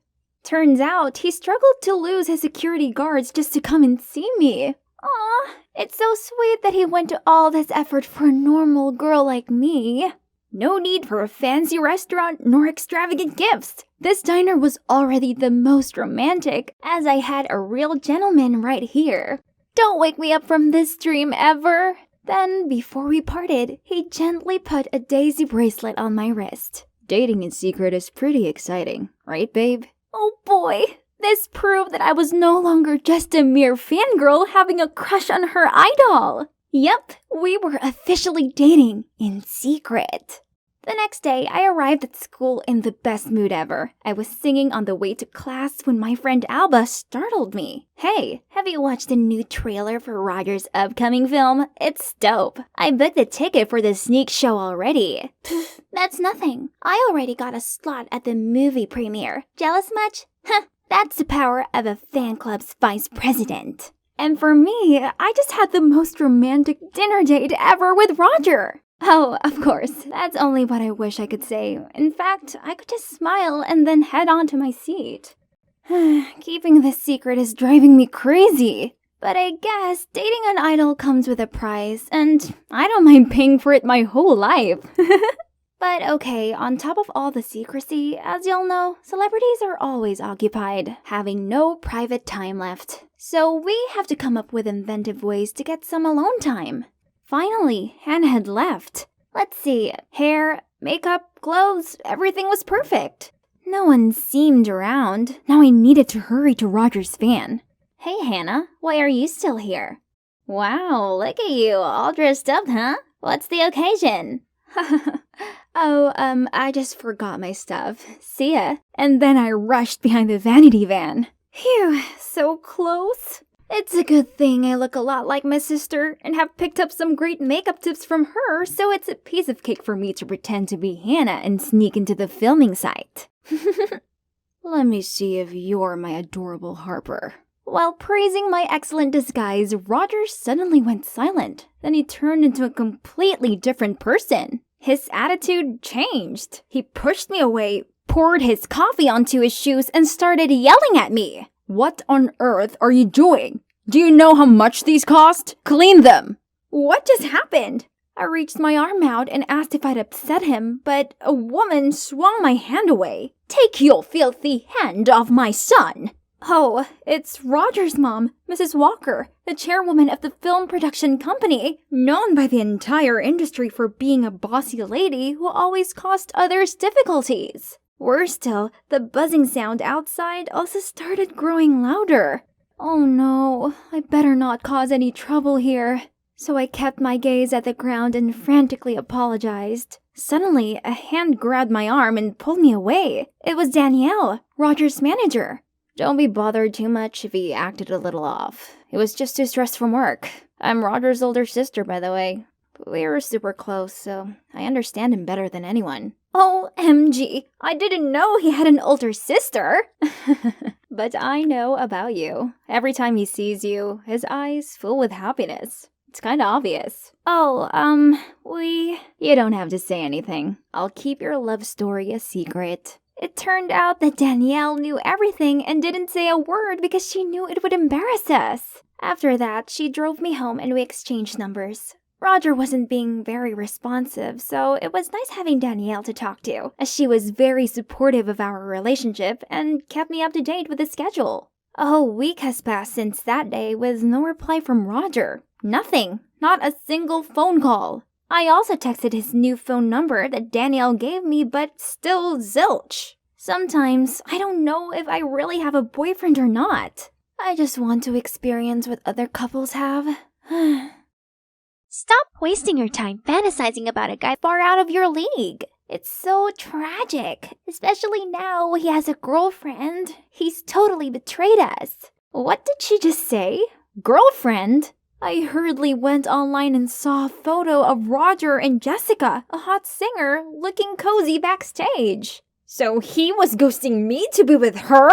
Turns out he struggled to lose his security guards just to come and see me. Aw, it's so sweet that he went to all this effort for a normal girl like me. No need for a fancy restaurant nor extravagant gifts. This diner was already the most romantic, as I had a real gentleman right here. Don't wake me up from this dream ever. Then, before we parted, he gently put a daisy bracelet on my wrist. Dating in secret is pretty exciting, right, babe? Oh boy, this proved that I was no longer just a mere fangirl having a crush on her idol. Yep, we were officially dating in secret. The next day, I arrived at school in the best mood ever. I was singing on the way to class when my friend Alba startled me. Hey, have you watched the new trailer for Roger's upcoming film? It's dope. I booked the ticket for the sneak show already. Pfft, that's nothing. I already got a slot at the movie premiere. Jealous much? Huh, that's the power of a fan club's vice president. And for me, I just had the most romantic dinner date ever with Roger. Oh, of course, that's only what I wish I could say. In fact, I could just smile and then head on to my seat. Keeping this secret is driving me crazy. But I guess dating an idol comes with a price, and I don't mind paying for it my whole life. But okay, on top of all the secrecy, as y'all know, celebrities are always occupied, having no private time left. So we have to come up with inventive ways to get some alone time. Finally, Hannah had left. Let's see, hair, makeup, clothes, everything was perfect. No one seemed around. Now I needed to hurry to Roger's van. Hey Hannah, why are you still here? Wow, look at you, all dressed up, huh? What's the occasion? I just forgot my stuff. See ya. And then I rushed behind the vanity van. Phew, so close. It's a good thing I look a lot like my sister and have picked up some great makeup tips from her, so it's a piece of cake for me to pretend to be Hannah and sneak into the filming site. Let me see if you're my adorable Harper. While praising my excellent disguise, Roger suddenly went silent. Then he turned into a completely different person. His attitude changed. He pushed me away, poured his coffee onto his shoes, and started yelling at me. What on earth are you doing? Do you know how much these cost? Clean them! What just happened? I reached my arm out and asked if I'd upset him, but a woman swung my hand away. Take your filthy hand off my son! Oh, it's Roger's mom, Mrs. Walker, the chairwoman of the film production company, known by the entire industry for being a bossy lady who always caused others difficulties. Worse still, the buzzing sound outside also started growing louder. Oh no, I better not cause any trouble here. So I kept my gaze at the ground and frantically apologized. Suddenly, a hand grabbed my arm and pulled me away. It was Danielle, Roger's manager. Don't be bothered too much if he acted a little off. He was just too stressed from work. I'm Roger's older sister, by the way. We were super close, so I understand him better than anyone. OMG, I didn't know he had an older sister. But I know about you. Every time he sees you, his eyes fill with happiness. It's kinda obvious. You don't have to say anything. I'll keep your love story a secret. It turned out that Danielle knew everything and didn't say a word because she knew it would embarrass us. After that, she drove me home and we exchanged numbers. Roger wasn't being very responsive, so it was nice having Danielle to talk to, as she was very supportive of our relationship and kept me up to date with the schedule. A whole week has passed since that day with no reply from Roger. Nothing. Not a single phone call. I also texted his new phone number that Danielle gave me, but still zilch. Sometimes I don't know if I really have a boyfriend or not. I just want to experience what other couples have. Stop wasting your time fantasizing about a guy far out of your league. It's so tragic, especially now he has a girlfriend. He's totally betrayed us. What did she just say? Girlfriend? I hurriedly went online and saw a photo of Roger and Jessica, a hot singer, looking cozy backstage. So he was ghosting me to be with her?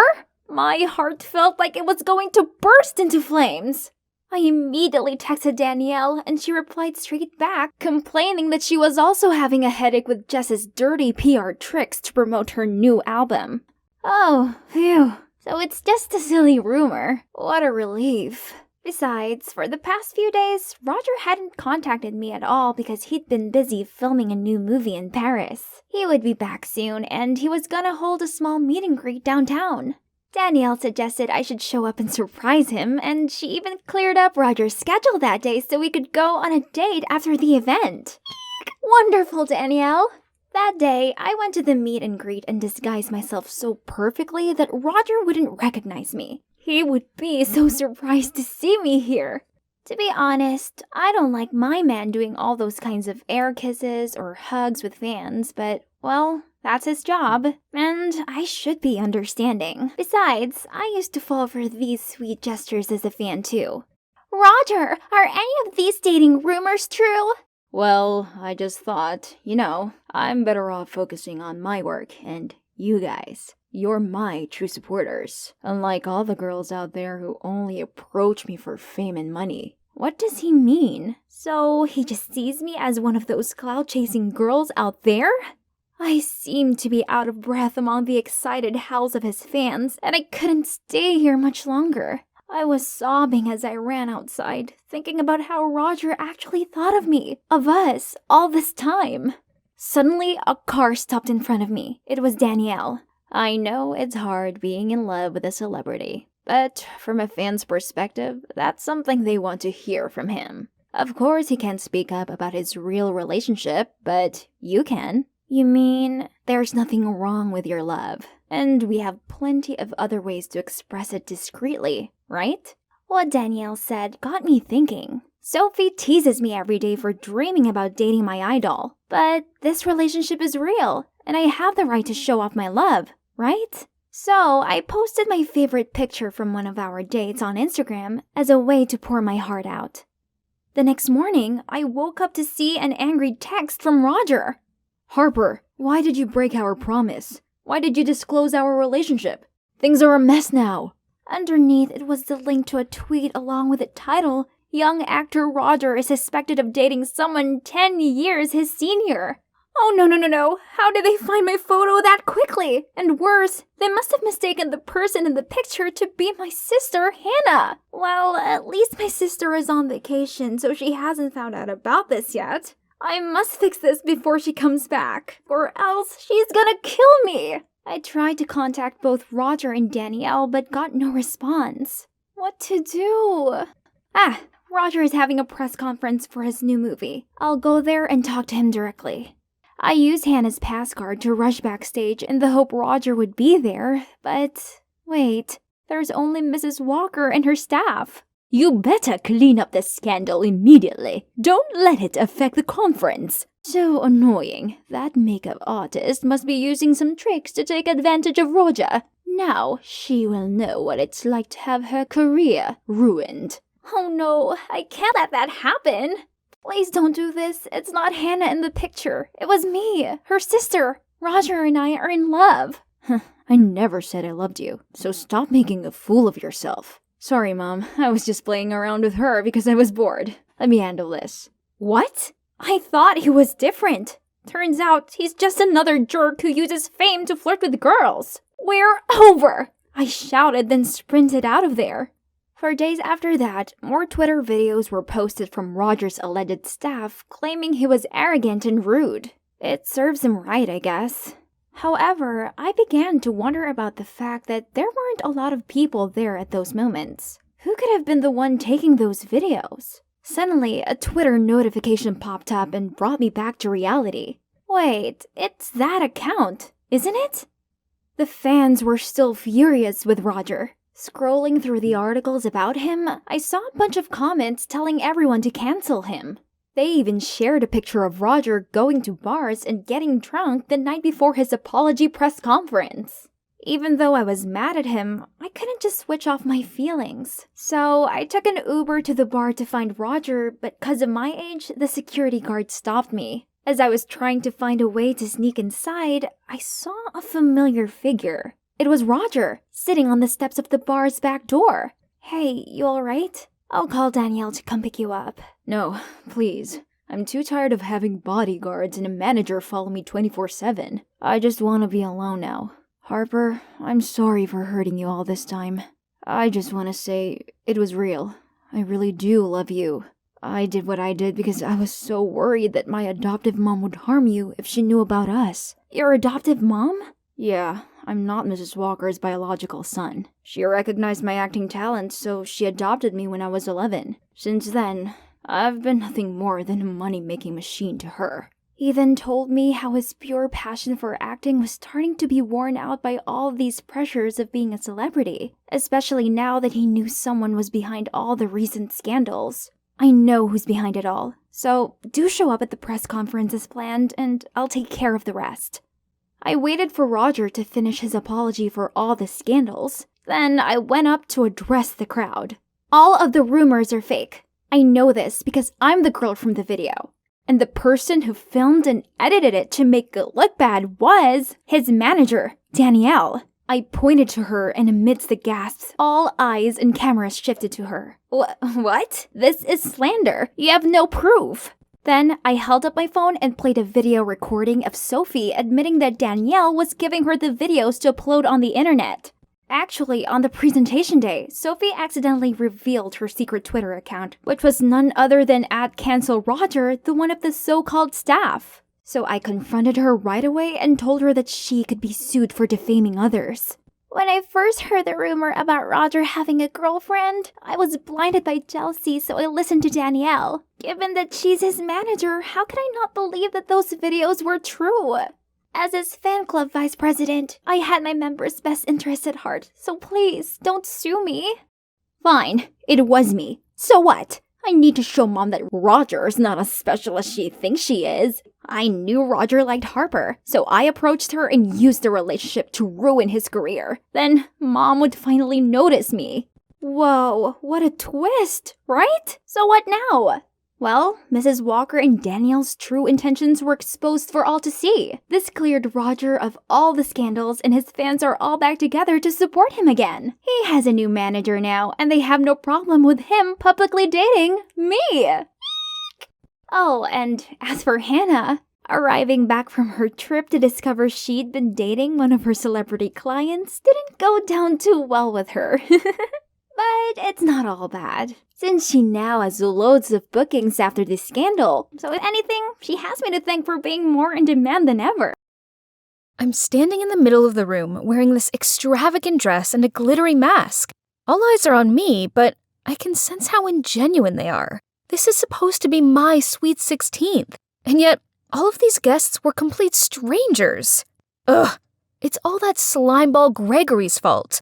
My heart felt like it was going to burst into flames. I immediately texted Danielle and she replied straight back, complaining that she was also having a headache with Jess's dirty PR tricks to promote her new album. Oh, phew. So it's just a silly rumor. What a relief. Besides, for the past few days, Roger hadn't contacted me at all because he'd been busy filming a new movie in Paris. He would be back soon and he was gonna hold a small meet and greet downtown. Danielle suggested I should show up and surprise him, and she even cleared up Roger's schedule that day so we could go on a date after the event. Wonderful, Danielle! That day, I went to the meet and greet and disguised myself so perfectly that Roger wouldn't recognize me. He would be so surprised to see me here. To be honest, I don't like my man doing all those kinds of air kisses or hugs with fans, but, well, that's his job, and I should be understanding. Besides, I used to fall for these sweet gestures as a fan too. Roger, are any of these dating rumors true? Well, I just thought, I'm better off focusing on my work and you guys. You're my true supporters, unlike all the girls out there who only approach me for fame and money. What does he mean? So he just sees me as one of those cloud-chasing girls out there? I seemed to be out of breath among the excited howls of his fans, and I couldn't stay here much longer. I was sobbing as I ran outside, thinking about how Roger actually thought of me, of us, all this time. Suddenly, a car stopped in front of me. It was Danielle. I know it's hard being in love with a celebrity, but from a fan's perspective, that's something they want to hear from him. Of course, he can't speak up about his real relationship, but you can. You mean there's nothing wrong with your love, and we have plenty of other ways to express it discreetly, right? What Danielle said got me thinking. Sophie teases me every day for dreaming about dating my idol, but this relationship is real, and I have the right to show off my love, right? So I posted my favorite picture from one of our dates on Instagram as a way to pour my heart out. The next morning, I woke up to see an angry text from Roger. Harper, why did you break our promise? Why did you disclose our relationship? Things are a mess now. Underneath, it was the link to a tweet along with the title, Young actor Roger is suspected of dating someone 10 years his senior. Oh, no. How did they find my photo that quickly? And worse, they must have mistaken the person in the picture to be my sister, Hannah. Well, at least my sister is on vacation, so she hasn't found out about this yet. I must fix this before she comes back, or else she's gonna kill me. I tried to contact both Roger and Danielle, but got no response. What to do? Roger is having a press conference for his new movie. I'll go there and talk to him directly. I used Hannah's pass card to rush backstage in the hope Roger would be there, but wait, there's only Mrs. Walker and her staff. You better clean up the scandal immediately. Don't let it affect the conference. So annoying. That makeup artist must be using some tricks to take advantage of Roger. Now she will know what it's like to have her career ruined. Oh no, I can't let that happen. Please don't do this. It's not Hannah in the picture. It was me, her sister. Roger and I are in love. I never said I loved you, so stop making a fool of yourself. Sorry, Mom. I was just playing around with her because I was bored. Let me handle this. What? I thought he was different. Turns out he's just another jerk who uses fame to flirt with girls. We're over! I shouted, then sprinted out of there. For days after that, more Twitter videos were posted from Roger's alleged staff claiming he was arrogant and rude. It serves him right, I guess. However, I began to wonder about the fact that there weren't a lot of people there at those moments. Who could have been the one taking those videos? Suddenly, a Twitter notification popped up and brought me back to reality. Wait, it's that account, isn't it? The fans were still furious with Roger. Scrolling through the articles about him, I saw a bunch of comments telling everyone to cancel him. They even shared a picture of Roger going to bars and getting drunk the night before his apology press conference. Even though I was mad at him, I couldn't just switch off my feelings. So I took an Uber to the bar to find Roger, but because of my age, the security guard stopped me. As I was trying to find a way to sneak inside, I saw a familiar figure. It was Roger, sitting on the steps of the bar's back door. Hey, you alright? I'll call Danielle to come pick you up. No, please. I'm too tired of having bodyguards and a manager follow me 24/7. I just want to be alone now. Harper, I'm sorry for hurting you all this time. I just want to say it was real. I really do love you. I did what I did because I was so worried that my adoptive mom would harm you if she knew about us. Your adoptive mom? Yeah, I'm not Mrs. Walker's biological son. She recognized my acting talent, so she adopted me when I was 11. Since then, I've been nothing more than a money-making machine to her. He then told me how his pure passion for acting was starting to be worn out by all these pressures of being a celebrity, especially now that he knew someone was behind all the recent scandals. I know who's behind it all, so do show up at the press conference as planned, and I'll take care of the rest. I waited for Roger to finish his apology for all the scandals. Then I went up to address the crowd. All of the rumors are fake. I know this because I'm the girl from the video. And the person who filmed and edited it to make it look bad was his manager, Danielle. I pointed to her, and amidst the gasps, all eyes and cameras shifted to her. What? This is slander. You have no proof. Then I held up my phone and played a video recording of Sophie admitting that Danielle was giving her the videos to upload on the internet. Actually, on the presentation day, Sophie accidentally revealed her secret Twitter account, which was none other than @CancelRoger, the one of the so-called staff. So I confronted her right away and told her that she could be sued for defaming others. When I first heard the rumor about Roger having a girlfriend, I was blinded by jealousy, so I listened to Danielle. Given that she's his manager, how could I not believe that those videos were true? As his fan club vice president, I had my members' best interests at heart, so please, don't sue me. Fine, it was me. So what? I need to show Mom that Roger is not as special as she thinks she is. I knew Roger liked Harper, so I approached her and used the relationship to ruin his career. Then Mom would finally notice me. Whoa, what a twist, right? So what now? Well, Mrs. Walker and Danielle's true intentions were exposed for all to see. This cleared Roger of all the scandals, and his fans are all back together to support him again. He has a new manager now, and they have no problem with him publicly dating me. Oh, and as for Hannah, arriving back from her trip to discover she'd been dating one of her celebrity clients didn't go down too well with her. But it's not all bad, since she now has loads of bookings after this scandal. So if anything, she has me to thank for being more in demand than ever. I'm standing in the middle of the room wearing this extravagant dress and a glittery mask. All eyes are on me, but I can sense how ingenuine they are. This is supposed to be my sweet 16th, and yet all of these guests were complete strangers. Ugh, it's all that slimeball Gregory's fault.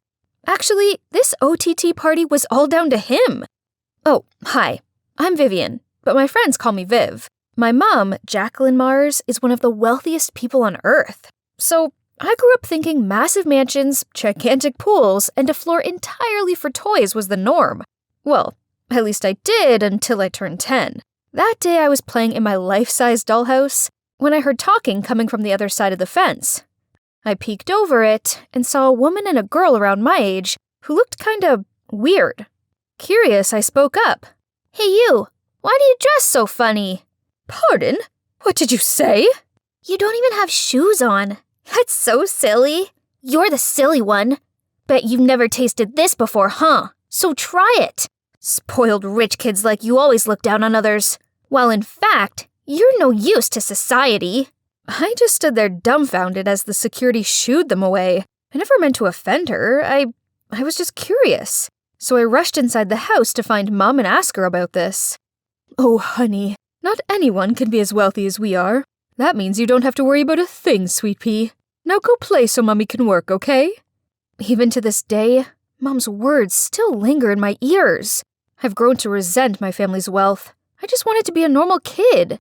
Actually, this OTT party was all down to him. Oh, hi. I'm Vivian, but my friends call me Viv. My mom, Jacqueline Mars, is one of the wealthiest people on Earth. So I grew up thinking massive mansions, gigantic pools, and a floor entirely for toys was the norm. Well, at least I did until I turned 10. That day I was playing in my life-size dollhouse when I heard talking coming from the other side of the fence. I peeked over it and saw a woman and a girl around my age who looked kinda weird. Curious, I spoke up. "Hey you, why do you dress so funny?" "Pardon? What did you say?" "You don't even have shoes on. That's so silly." "You're the silly one. Bet you've never tasted this before, huh? So try it. Spoiled rich kids like you always look down on others. While in fact, you're no use to society." I just stood there dumbfounded as the security shooed them away. I never meant to offend her. I was just curious. So I rushed inside the house to find Mom and ask her about this. "Oh, honey, not anyone can be as wealthy as we are. That means you don't have to worry about a thing, sweet pea. Now go play so Mommy can work, okay?" Even to this day, Mom's words still linger in my ears. I've grown to resent my family's wealth. I just wanted to be a normal kid.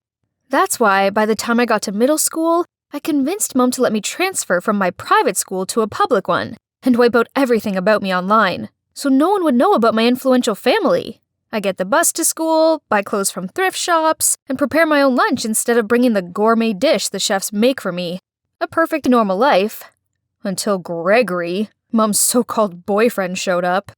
That's why, by the time I got to middle school, I convinced Mom to let me transfer from my private school to a public one and wipe out everything about me online, so no one would know about my influential family. I get the bus to school, buy clothes from thrift shops, and prepare my own lunch instead of bringing the gourmet dish the chefs make for me. A perfect normal life. Until Gregory, Mom's so-called boyfriend, showed up.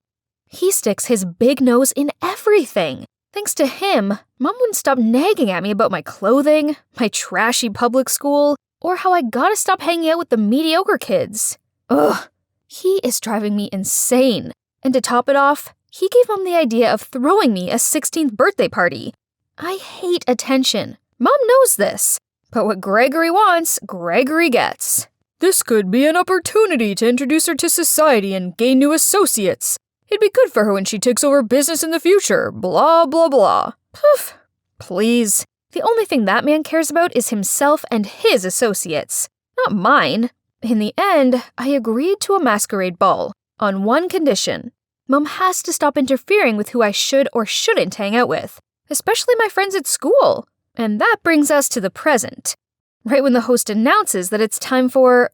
He sticks his big nose in everything. Thanks to him, Mom wouldn't stop nagging at me about my clothing, my trashy public school, or how I gotta stop hanging out with the mediocre kids. Ugh, he is driving me insane. And to top it off, he gave Mom the idea of throwing me a 16th birthday party. I hate attention. Mom knows this. But what Gregory wants, Gregory gets. "This could be an opportunity to introduce her to society and gain new associates. It'd be good for her when she takes over business in the future, blah, blah, blah." Poof. Please. The only thing that man cares about is himself and his associates, not mine. In the end, I agreed to a masquerade ball, on one condition. Mom has to stop interfering with who I should or shouldn't hang out with, especially my friends at school. And that brings us to the present. Right when the host announces that it's time for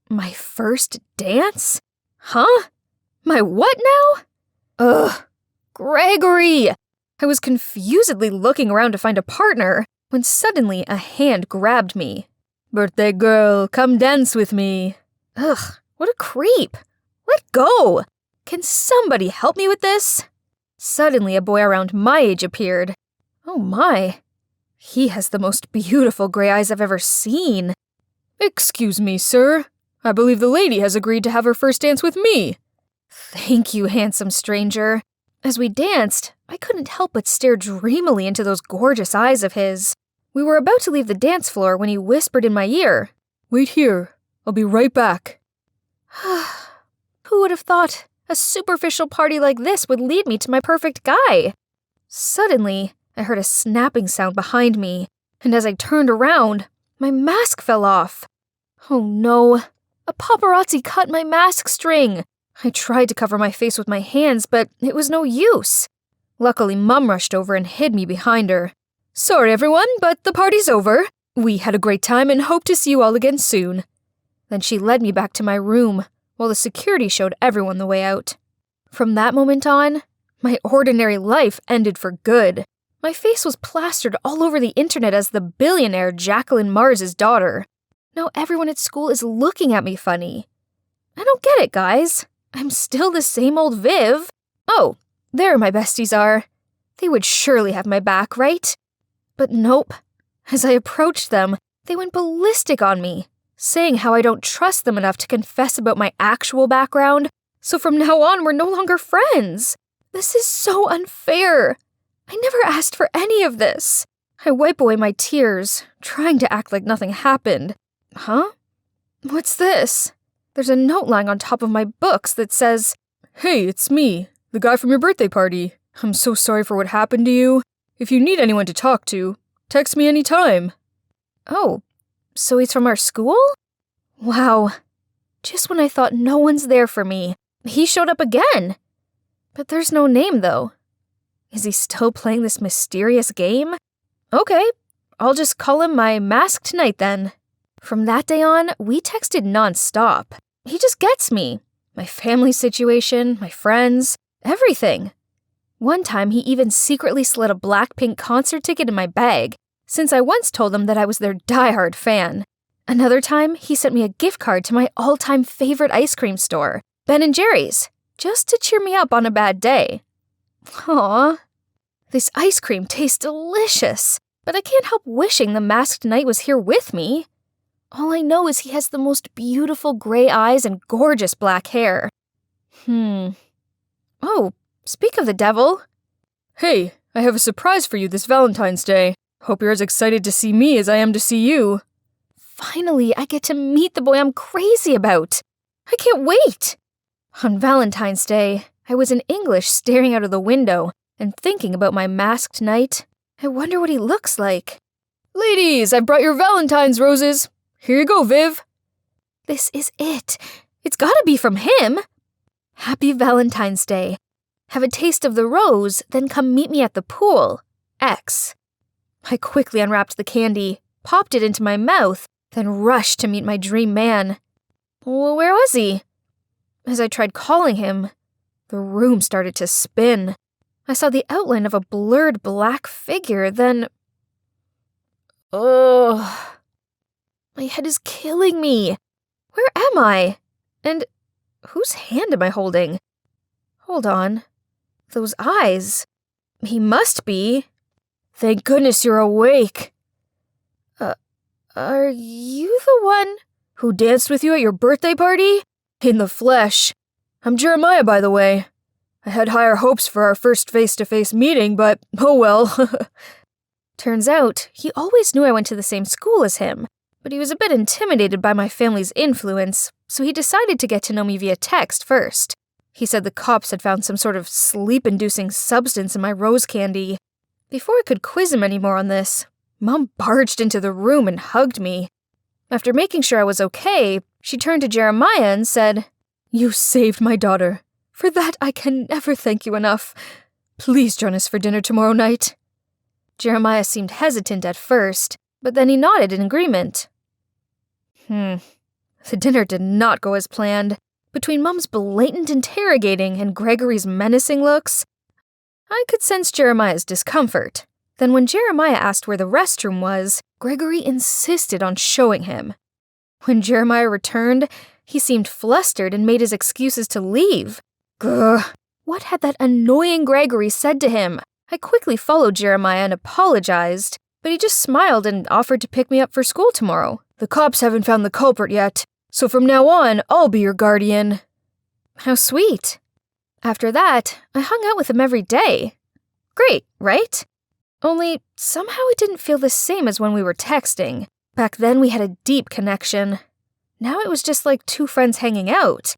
my first dance? Huh? My what now? Ugh. Gregory! I was confusedly looking around to find a partner when suddenly a hand grabbed me. "Birthday girl, come dance with me." Ugh, what a creep. Let go! Can somebody help me with this? Suddenly a boy around my age appeared. Oh my. He has the most beautiful gray eyes I've ever seen. "Excuse me, sir. I believe the lady has agreed to have her first dance with me." Thank you, handsome stranger. As we danced, I couldn't help but stare dreamily into those gorgeous eyes of his. We were about to leave the dance floor when he whispered in my ear, "Wait here. I'll be right back." Who would have thought a superficial party like this would lead me to my perfect guy? Suddenly, I heard a snapping sound behind me, and as I turned around, my mask fell off. Oh no, a paparazzi cut my mask string. I tried to cover my face with my hands, but it was no use. Luckily, Mum rushed over and hid me behind her. "Sorry everyone, but the party's over. We had a great time and hope to see you all again soon." Then she led me back to my room, while the security showed everyone the way out. From that moment on, my ordinary life ended for good. My face was plastered all over the internet as the billionaire Jacqueline Mars's daughter. Now everyone at school is looking at me funny. I don't get it, guys. I'm still the same old Viv. Oh, there my besties are. They would surely have my back, right? But nope. As I approached them, they went ballistic on me, saying how I don't trust them enough to confess about my actual background, so from now on we're no longer friends. This is so unfair. I never asked for any of this. I wipe away my tears, trying to act like nothing happened. Huh? What's this? There's a note lying on top of my books that says, "Hey, it's me, the guy from your birthday party. I'm so sorry for what happened to you. If you need anyone to talk to, text me anytime." Oh, so he's from our school? Wow. Just when I thought no one's there for me, he showed up again. But there's no name, though. Is he still playing this mysterious game? Okay, I'll just call him my masked knight then. From that day on, we texted nonstop. He just gets me. My family situation, my friends, everything. One time, he even secretly slid a Blackpink concert ticket in my bag, since I once told him that I was their diehard fan. Another time, he sent me a gift card to my all-time favorite ice cream store, Ben & Jerry's, just to cheer me up on a bad day. Aww. This ice cream tastes delicious, but I can't help wishing the masked knight was here with me. All I know is he has the most beautiful gray eyes and gorgeous black hair. Oh, speak of the devil. Hey, I have a surprise for you this Valentine's Day. Hope you're as excited to see me as I am to see you. Finally, I get to meet the boy I'm crazy about. I can't wait. On Valentine's Day, I was in English staring out of the window and thinking about my masked knight. I wonder what he looks like. Ladies, I brought your Valentine's roses. Here you go, Viv. This is it. It's gotta be from him. Happy Valentine's Day. Have a taste of the rose, then come meet me at the pool. X. I quickly unwrapped the candy, popped it into my mouth, then rushed to meet my dream man. Well, where was he? As I tried calling him, the room started to spin. I saw the outline of a blurred black figure, then... Ugh. My head is killing me. Where am I? And whose hand am I holding? Hold on. Those eyes. He must be. Thank goodness you're awake. Are you the one? Who danced with you at your birthday party? In the flesh. I'm Jeremiah, by the way. I had higher hopes for our first face-to-face meeting, but oh well. Turns out, he always knew I went to the same school as him, but he was a bit intimidated by my family's influence, so he decided to get to know me via text first. He said the cops had found some sort of sleep-inducing substance in my rose candy. Before I could quiz him anymore on this, Mom barged into the room and hugged me. After making sure I was okay, she turned to Jeremiah and said, You saved my daughter. For that, I can never thank you enough. Please join us for dinner tomorrow night. Jeremiah seemed hesitant at first, but then he nodded in agreement. The dinner did not go as planned. Between Mom's blatant interrogating and Gregory's menacing looks, I could sense Jeremiah's discomfort. Then when Jeremiah asked where the restroom was, Gregory insisted on showing him. When Jeremiah returned, he seemed flustered and made his excuses to leave. Grr. What had that annoying Gregory said to him? I quickly followed Jeremiah and apologized, but he just smiled and offered to pick me up for school tomorrow. The cops haven't found the culprit yet, so from now on, I'll be your guardian. How sweet. After that, I hung out with him every day. Great, right? Only, somehow it didn't feel the same as when we were texting. Back then we had a deep connection. Now it was just like two friends hanging out.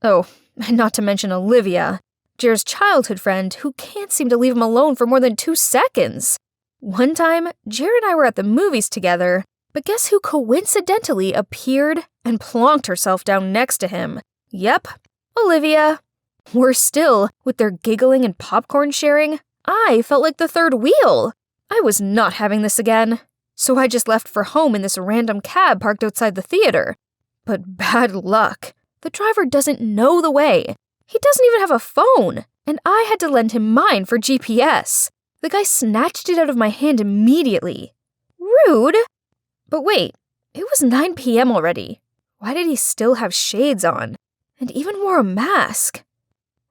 Oh, and not to mention Olivia, Jer's childhood friend who can't seem to leave him alone for more than 2 seconds. One time, Jer and I were at the movies together, but guess who coincidentally appeared and plonked herself down next to him? Yep, Olivia. Worse still, with their giggling and popcorn sharing, I felt like the third wheel. I was not having this again. So I just left for home in this random cab parked outside the theater. But bad luck. The driver doesn't know the way. He doesn't even have a phone, and I had to lend him mine for GPS. The guy snatched it out of my hand immediately. Rude. But wait, it was 9 p.m. already. Why did he still have shades on? And even wore a mask?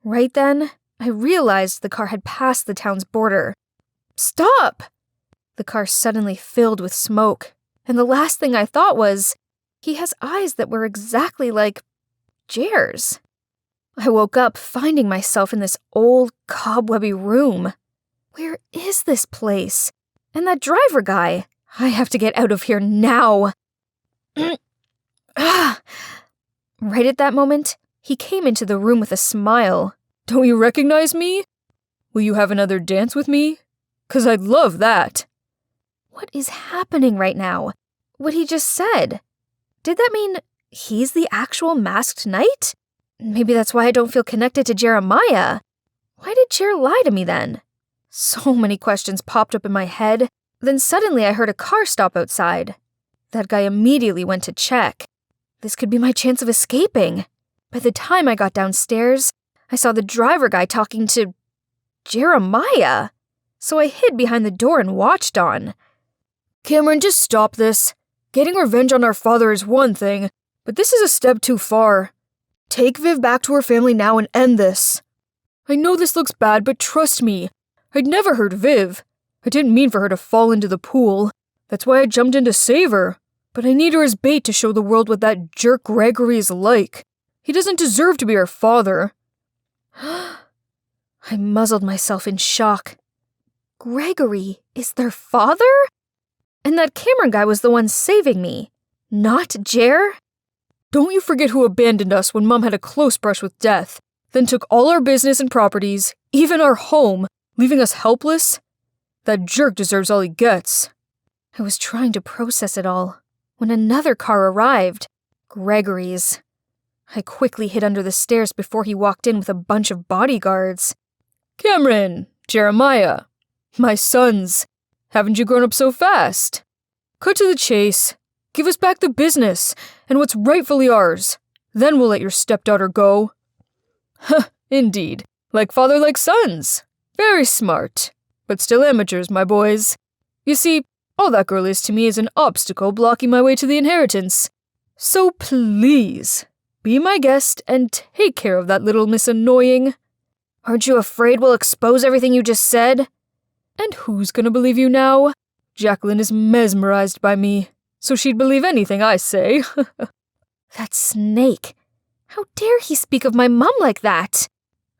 Right then, I realized the car had passed the town's border. Stop! The car suddenly filled with smoke, and the last thing I thought was, he has eyes that were exactly like Jer's. I woke up finding myself in this old, cobwebby room. Where is this place? And that driver guy? I have to get out of here now. Right at that moment, he came into the room with a smile. Don't you recognize me? Will you have another dance with me? 'Cause I'd love that. What is happening right now? What he just said. Did that mean he's the actual masked knight? Maybe that's why I don't feel connected to Jeremiah. Why did Jer lie to me then? So many questions popped up in my head. Then suddenly I heard a car stop outside. That guy immediately went to check. This could be my chance of escaping. By the time I got downstairs, I saw the driver guy talking to Jeremiah. So I hid behind the door and watched on. Cameron, just stop this. Getting revenge on our father is one thing, but this is a step too far. Take Viv back to her family now and end this. I know this looks bad, but trust me, I'd never hurt Viv. I didn't mean for her to fall into the pool. That's why I jumped in to save her. But I need her as bait to show the world what that jerk Gregory is like. He doesn't deserve to be her father. I muzzled myself in shock. Gregory is their father? And that Cameron guy was the one saving me, not Jer? Don't you forget who abandoned us when Mom had a close brush with death, then took all our business and properties, even our home, leaving us helpless? That jerk deserves all he gets. I was trying to process it all when another car arrived, Gregory's. I quickly hid under the stairs before he walked in with a bunch of bodyguards. Cameron, Jeremiah, my sons, haven't you grown up so fast? Cut to the chase. Give us back the business and what's rightfully ours. Then we'll let your stepdaughter go. Huh, indeed. Like father, like sons. Very smart. But still amateurs, my boys. You see, all that girl is to me is an obstacle blocking my way to the inheritance. So please, be my guest and take care of that little Miss Annoying. Aren't you afraid we'll expose everything you just said? And who's gonna believe you now? Jacqueline is mesmerized by me, so she'd believe anything I say. That snake. How dare he speak of my mom like that?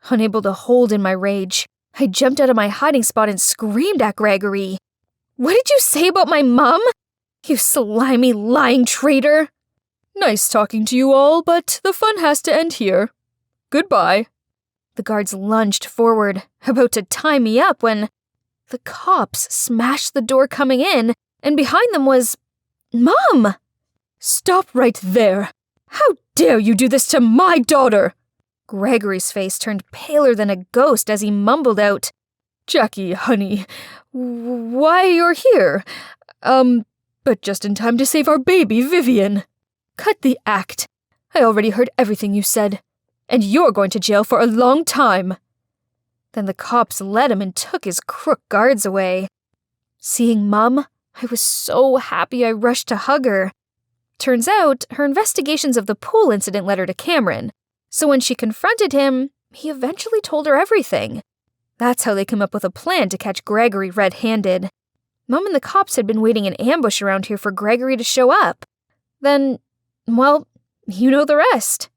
Unable to hold in my rage, I jumped out of my hiding spot and screamed at Gregory. What did you say about my mom? You slimy, lying traitor. Nice talking to you all, but the fun has to end here. Goodbye. The guards lunged forward, about to tie me up when the cops smashed the door coming in, and behind them was Mom! Stop right there! How dare you do this to my daughter? Gregory's face turned paler than a ghost as he mumbled out, Jackie, honey, why you're here? But just in time to save our baby, Vivian. Cut the act. I already heard everything you said, and you're going to jail for a long time. Then the cops led him and took his crook guards away. Seeing Mum, I was so happy I rushed to hug her. Turns out, her investigations of the pool incident led her to Cameron, so when she confronted him, he eventually told her everything. That's how they came up with a plan to catch Gregory red-handed. Mum and the cops had been waiting in ambush around here for Gregory to show up. Then, well, you know the rest.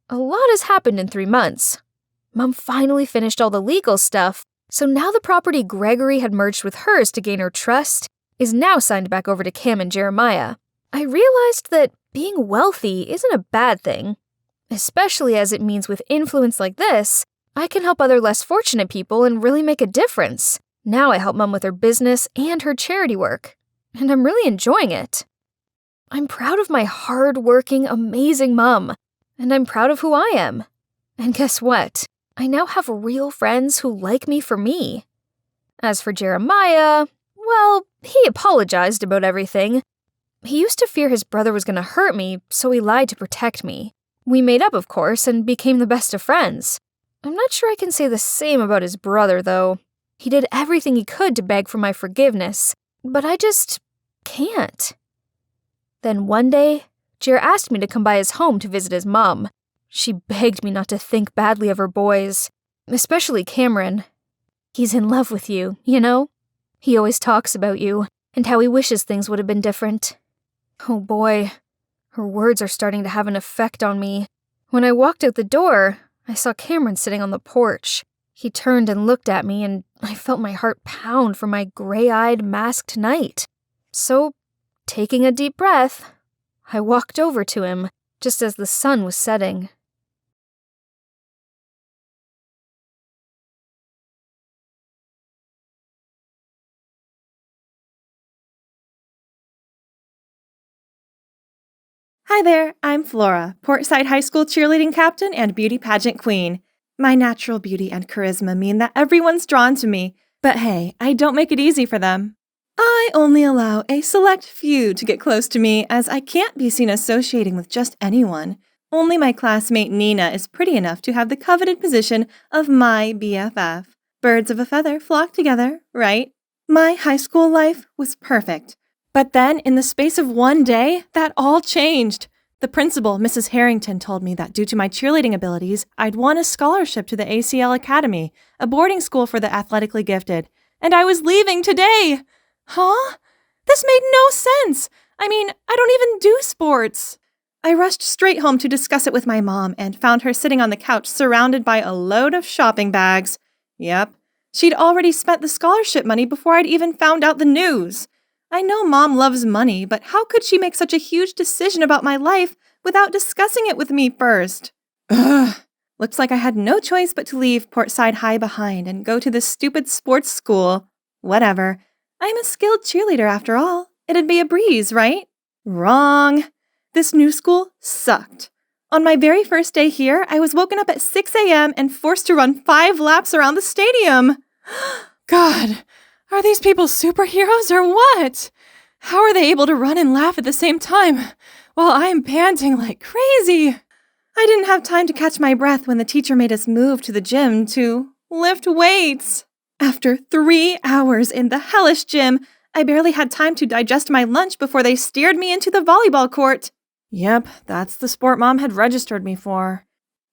A lot has happened in 3 months. Mum finally finished all the legal stuff, so now the property Gregory had merged with hers to gain her trust is now signed back over to Cam and Jeremiah. I realized that being wealthy isn't a bad thing, especially as it means with influence like this, I can help other less fortunate people and really make a difference. Now I help Mum with her business and her charity work, and I'm really enjoying it. I'm proud of my hard-working, amazing Mum, and I'm proud of who I am. And guess what? I now have real friends who like me for me. As for Jeremiah, well, he apologized about everything. He used to fear his brother was going to hurt me, so he lied to protect me. We made up, of course, and became the best of friends. I'm not sure I can say the same about his brother, though. He did everything he could to beg for my forgiveness, but I just can't. Then one day, Jer asked me to come by his home to visit his mom. She begged me not to think badly of her boys, especially Cameron. He's in love with you, you know? He always talks about you, and how he wishes things would have been different. Oh boy, her words are starting to have an effect on me. When I walked out the door, I saw Cameron sitting on the porch. He turned and looked at me, and I felt my heart pound for my gray-eyed, masked knight. So, taking a deep breath, I walked over to him, just as the sun was setting. Hi there, I'm Flora, Portside High School cheerleading captain and beauty pageant queen. My natural beauty and charisma mean that everyone's drawn to me, but hey, I don't make it easy for them. I only allow a select few to get close to me, as I can't be seen associating with just anyone. Only my classmate Nina is pretty enough to have the coveted position of my BFF. Birds of a feather flock together, right? My high school life was perfect. But then, in the space of one day, that all changed. The principal, Mrs. Harrington, told me that due to my cheerleading abilities, I'd won a scholarship to the ACL Academy, a boarding school for the athletically gifted, and I was leaving today. Huh? This made no sense. I mean, I don't even do sports. I rushed straight home to discuss it with my mom and found her sitting on the couch surrounded by a load of shopping bags. Yep, she'd already spent the scholarship money before I'd even found out the news. I know Mom loves money, but how could she make such a huge decision about my life without discussing it with me first? Ugh. Looks like I had no choice but to leave Portside High behind and go to this stupid sports school. Whatever. I'm a skilled cheerleader after all. It'd be a breeze, right? Wrong. This new school sucked. On my very first day here, I was woken up at 6 a.m. and forced to run 5 laps around the stadium. God, are these people superheroes or what? How are they able to run and laugh at the same time while I'm panting like crazy? I didn't have time to catch my breath when the teacher made us move to the gym to lift weights. After 3 hours in the hellish gym, I barely had time to digest my lunch before they steered me into the volleyball court. Yep, that's the sport Mom had registered me for.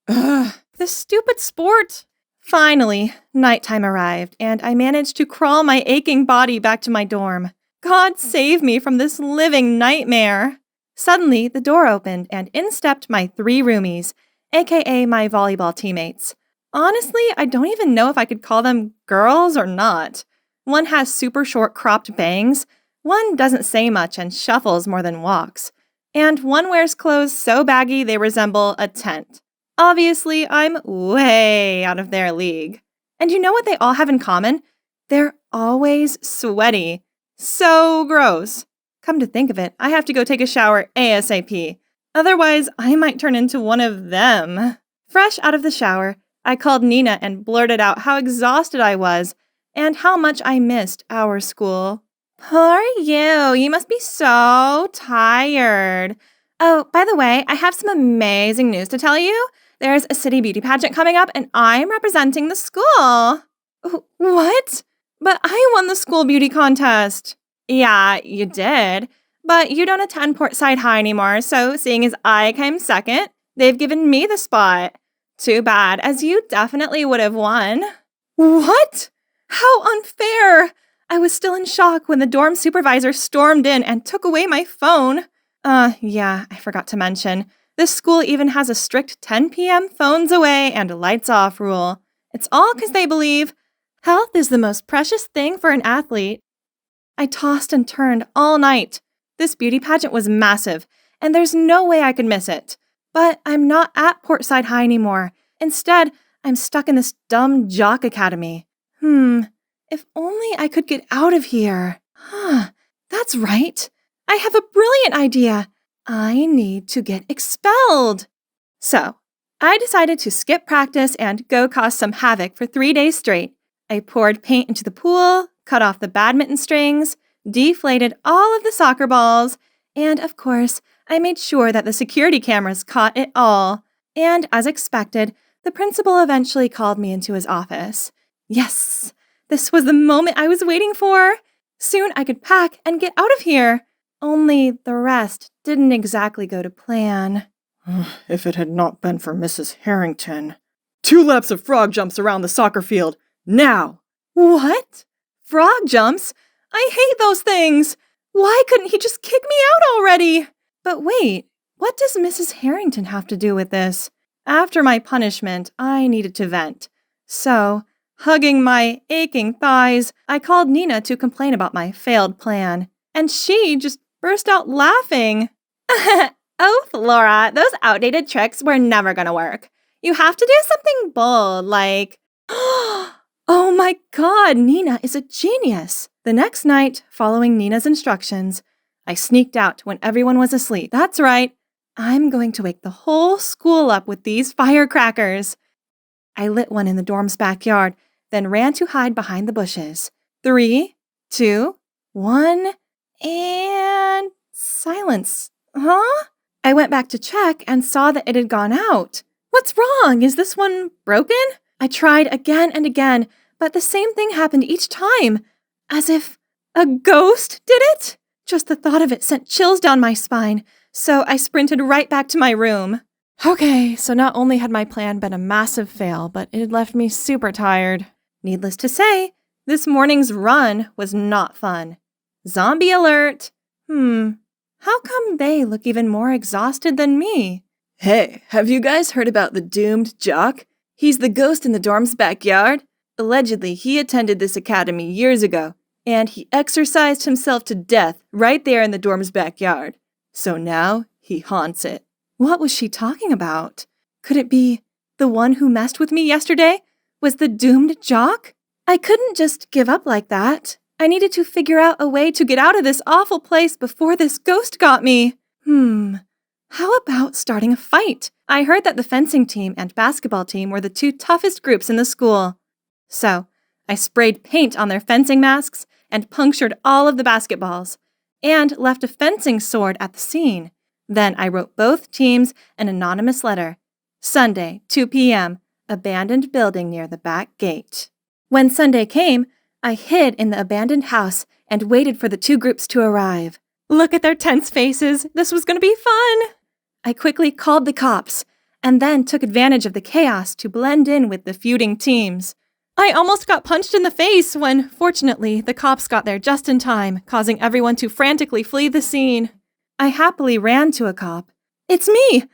Ugh, this stupid sport. Finally, nighttime arrived, and I managed to crawl my aching body back to my dorm. God save me from this living nightmare. Suddenly, the door opened, and in stepped my 3 roomies, aka my volleyball teammates. Honestly, I don't even know if I could call them girls or not. One has super short cropped bangs, one doesn't say much and shuffles more than walks, and one wears clothes so baggy they resemble a tent. Obviously, I'm way out of their league. And you know what they all have in common? They're always sweaty. So gross. Come to think of it, I have to go take a shower ASAP. Otherwise, I might turn into one of them. Fresh out of the shower, I called Nina and blurted out how exhausted I was and how much I missed our school. Poor you, you must be so tired. Oh, by the way, I have some amazing news to tell you. There's a city beauty pageant coming up and I'm representing the school. What? But I won the school beauty contest. Yeah, you did. But you don't attend Portside High anymore, so seeing as I came second, they've given me the spot. Too bad, as you definitely would have won. What? How unfair! I was still in shock when the dorm supervisor stormed in and took away my phone. Yeah, I forgot to mention. This school even has a strict 10 p.m. phones away and lights off rule. It's all because they believe health is the most precious thing for an athlete. I tossed and turned all night. This beauty pageant was massive, and there's no way I could miss it. But I'm not at Portside High anymore. Instead, I'm stuck in this dumb jock academy. If only I could get out of here. That's right. I have a brilliant idea. I need to get expelled. So, I decided to skip practice and go cause some havoc for 3 days straight. I poured paint into the pool, cut off the badminton strings, deflated all of the soccer balls, and of course, I made sure that the security cameras caught it all. And as expected, the principal eventually called me into his office. Yes, this was the moment I was waiting for. Soon I could pack and get out of here. Only the rest didn't exactly go to plan. If it had not been for Mrs. Harrington. 2 laps of frog jumps around the soccer field, now! What? Frog jumps? I hate those things! Why couldn't he just kick me out already? But wait, what does Mrs. Harrington have to do with this? After my punishment, I needed to vent. So, hugging my aching thighs, I called Nina to complain about my failed plan. And she just burst out laughing. Oh, Flora, those outdated tricks were never gonna work. You have to do something bold, like... Oh my God, Nina is a genius. The next night, following Nina's instructions, I sneaked out when everyone was asleep. That's right, I'm going to wake the whole school up with these firecrackers. I lit one in the dorm's backyard, then ran to hide behind the bushes. 3, 2, 1, and silence. Huh? I went back to check and saw that it had gone out. What's wrong? Is this one broken? I tried again and again, but the same thing happened each time. As if a ghost did it? Just the thought of it sent chills down my spine, so I sprinted right back to my room. Okay, so not only had my plan been a massive fail, but it had left me super tired. Needless to say, this morning's run was not fun. Zombie alert! How come they look even more exhausted than me? Hey, have you guys heard about the doomed jock? He's the ghost in the dorm's backyard. Allegedly, he attended this academy years ago, and he exercised himself to death right there in the dorm's backyard. So now he haunts it. What was she talking about? Could it be the one who messed with me yesterday was the doomed jock? I couldn't just give up like that. I needed to figure out a way to get out of this awful place before this ghost got me. How about starting a fight? I heard that the fencing team and basketball team were the two toughest groups in the school. So, I sprayed paint on their fencing masks and punctured all of the basketballs, and left a fencing sword at the scene. Then I wrote both teams an anonymous letter. Sunday, 2 p.m., abandoned building near the back gate. When Sunday came, I hid in the abandoned house and waited for the two groups to arrive. Look at their tense faces. This was going to be fun. I quickly called the cops and then took advantage of the chaos to blend in with the feuding teams. I almost got punched in the face when, fortunately, the cops got there just in time, causing everyone to frantically flee the scene. I happily ran to a cop. It's me!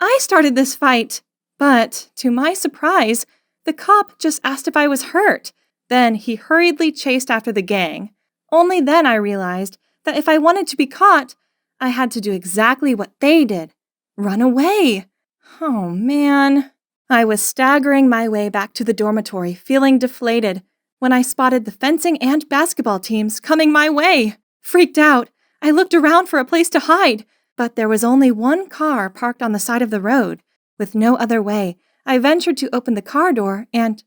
I started this fight. But, to my surprise, the cop just asked if I was hurt. Then he hurriedly chased after the gang. Only then I realized that if I wanted to be caught, I had to do exactly what they did. Run away. Oh, man. I was staggering my way back to the dormitory, feeling deflated, when I spotted the fencing and basketball teams coming my way. Freaked out, I looked around for a place to hide, but there was only one car parked on the side of the road. With no other way, I ventured to open the car door and,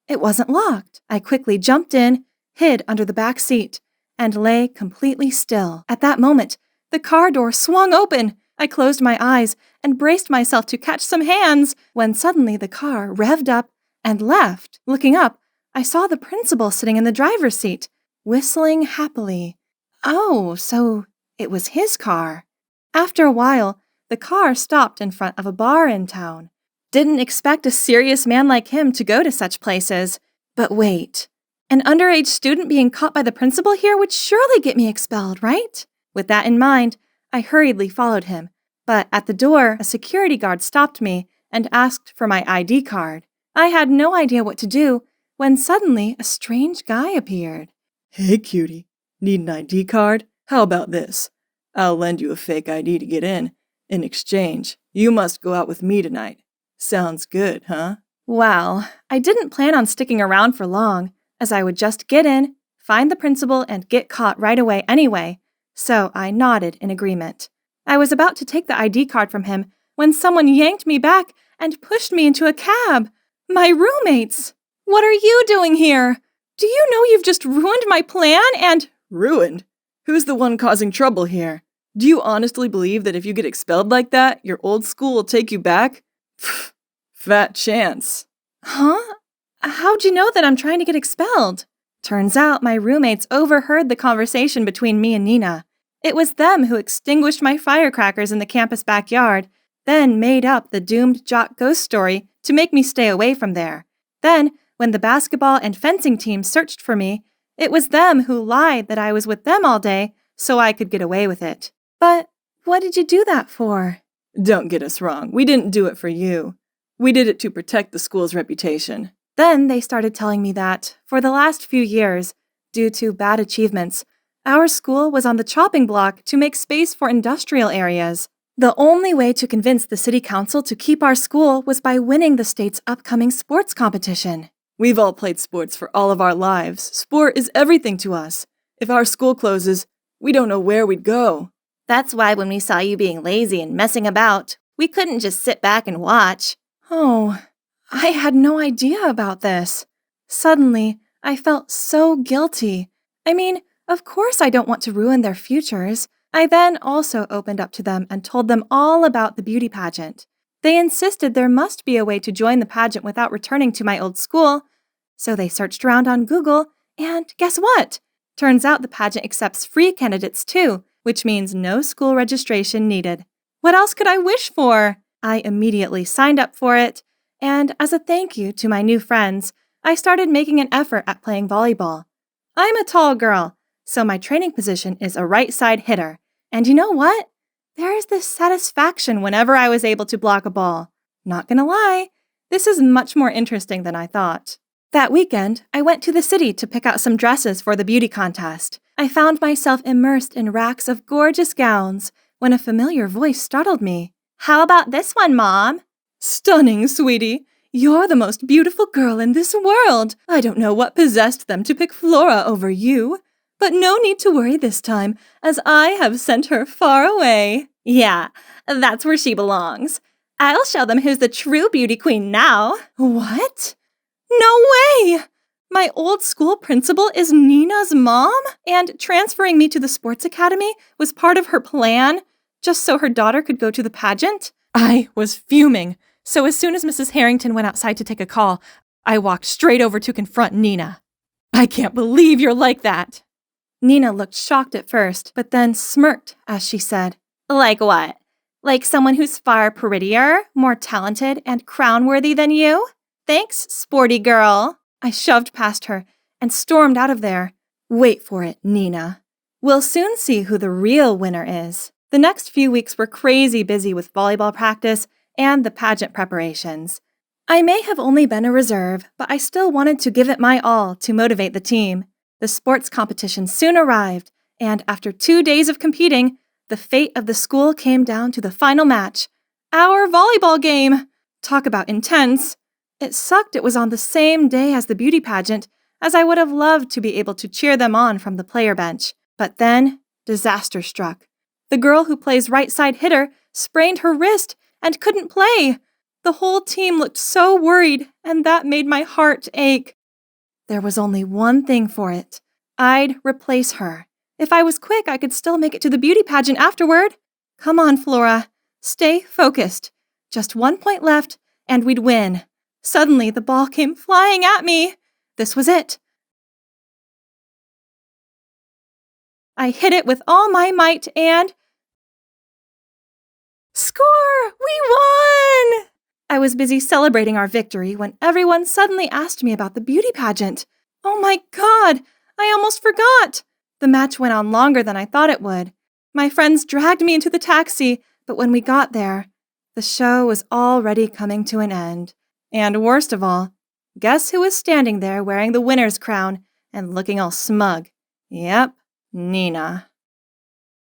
it wasn't locked. I quickly jumped in, hid under the back seat, and lay completely still. At that moment, the car door swung open. I closed my eyes and braced myself to catch some hands when suddenly the car revved up and left. Looking up, I saw the principal sitting in the driver's seat, whistling happily. Oh, so it was his car. After a while, the car stopped in front of a bar in town. Didn't expect a serious man like him to go to such places. But wait, an underage student being caught by the principal here would surely get me expelled, right? With that in mind, I hurriedly followed him. But at the door, a security guard stopped me and asked for my ID card. I had no idea what to do when suddenly a strange guy appeared. Hey, cutie. Need an ID card? How about this? I'll lend you a fake ID to get in. In exchange, you must go out with me tonight. Sounds good, huh? Well, I didn't plan on sticking around for long, as I would just get in, find the principal, and get caught right away anyway, so I nodded in agreement. I was about to take the ID card from him when someone yanked me back and pushed me into a cab. My roommates! What are you doing here? Do you know you've just ruined my plan and— Ruined? Who's the one causing trouble here? Do you honestly believe that if you get expelled like that, your old school will take you back? Fat chance. Huh? How'd you know that I'm trying to get expelled? Turns out my roommates overheard the conversation between me and Nina. It was them who extinguished my firecrackers in the campus backyard, then made up the doomed jock ghost story to make me stay away from there. Then, when the basketball and fencing teams searched for me, it was them who lied that I was with them all day so I could get away with it. But what did you do that for? Don't get us wrong. We didn't do it for you. We did it to protect the school's reputation. Then they started telling me that, for the last few years, due to bad achievements, our school was on the chopping block to make space for industrial areas. The only way to convince the city council to keep our school was by winning the state's upcoming sports competition. We've all played sports for all of our lives. Sport is everything to us. If our school closes, we don't know where we'd go. That's why when we saw you being lazy and messing about, we couldn't just sit back and watch. Oh, I had no idea about this. Suddenly, I felt so guilty. I mean, Of course I don't want to ruin their futures. I then also opened up to them and told them all about the beauty pageant. They insisted there must be a way to join the pageant without returning to my old school. So they searched around on Google, and guess what? Turns out the pageant accepts free candidates too, which means no school registration needed. What else could I wish for? I immediately signed up for it, and as a thank you to my new friends, I started making an effort at playing volleyball. I'm a tall girl, so my training position is a right side hitter. And you know what? There is this satisfaction whenever I was able to block a ball. Not gonna lie, this is much more interesting than I thought. That weekend, I went to the city to pick out some dresses for the beauty contest. I found myself immersed in racks of gorgeous gowns when a familiar voice startled me. "How about this one, Mom?" "Stunning, sweetie. You're the most beautiful girl in this world. I don't know what possessed them to pick Flora over you. But no need to worry this time, as I have sent her far away." "Yeah, that's where she belongs. I'll show them who's the true beauty queen now." "What? No way! My old school principal is Nina's mom? And transferring me to the sports academy was part of her plan, just so her daughter could go to the pageant?" I was fuming, so as soon as Mrs. Harrington went outside to take a call, I walked straight over to confront Nina. "I can't believe you're like that." Nina looked shocked at first, but then smirked as she said, "Like what? Like someone who's far prettier, more talented, and crown-worthy than you? Thanks, sporty girl." I shoved past her and stormed out of there. Wait for it, Nina. We'll soon see who the real winner is. The next few weeks were crazy busy with volleyball practice and the pageant preparations. I may have only been a reserve, but I still wanted to give it my all to motivate the team. The sports competition soon arrived, and after 2 days of competing, the fate of the school came down to the final match. Our volleyball game! Talk about intense. It sucked it was on the same day as the beauty pageant, as I would have loved to be able to cheer them on from the player bench. But then, disaster struck. The girl who plays right side hitter sprained her wrist and couldn't play. The whole team looked so worried, and that made my heart ache. There was only one thing for it. I'd replace her. If I was quick, I could still make it to the beauty pageant afterward. Come on, Flora. Stay focused. Just 1 point left, and we'd win. Suddenly, the ball came flying at me. This was it. I hit it with all my might and... Score! We won! I was busy celebrating our victory when everyone suddenly asked me about the beauty pageant. Oh my God! I almost forgot! The match went on longer than I thought it would. My friends dragged me into the taxi, but when we got there, the show was already coming to an end. And worst of all, guess who was standing there wearing the winner's crown and looking all smug? Yep, Nina.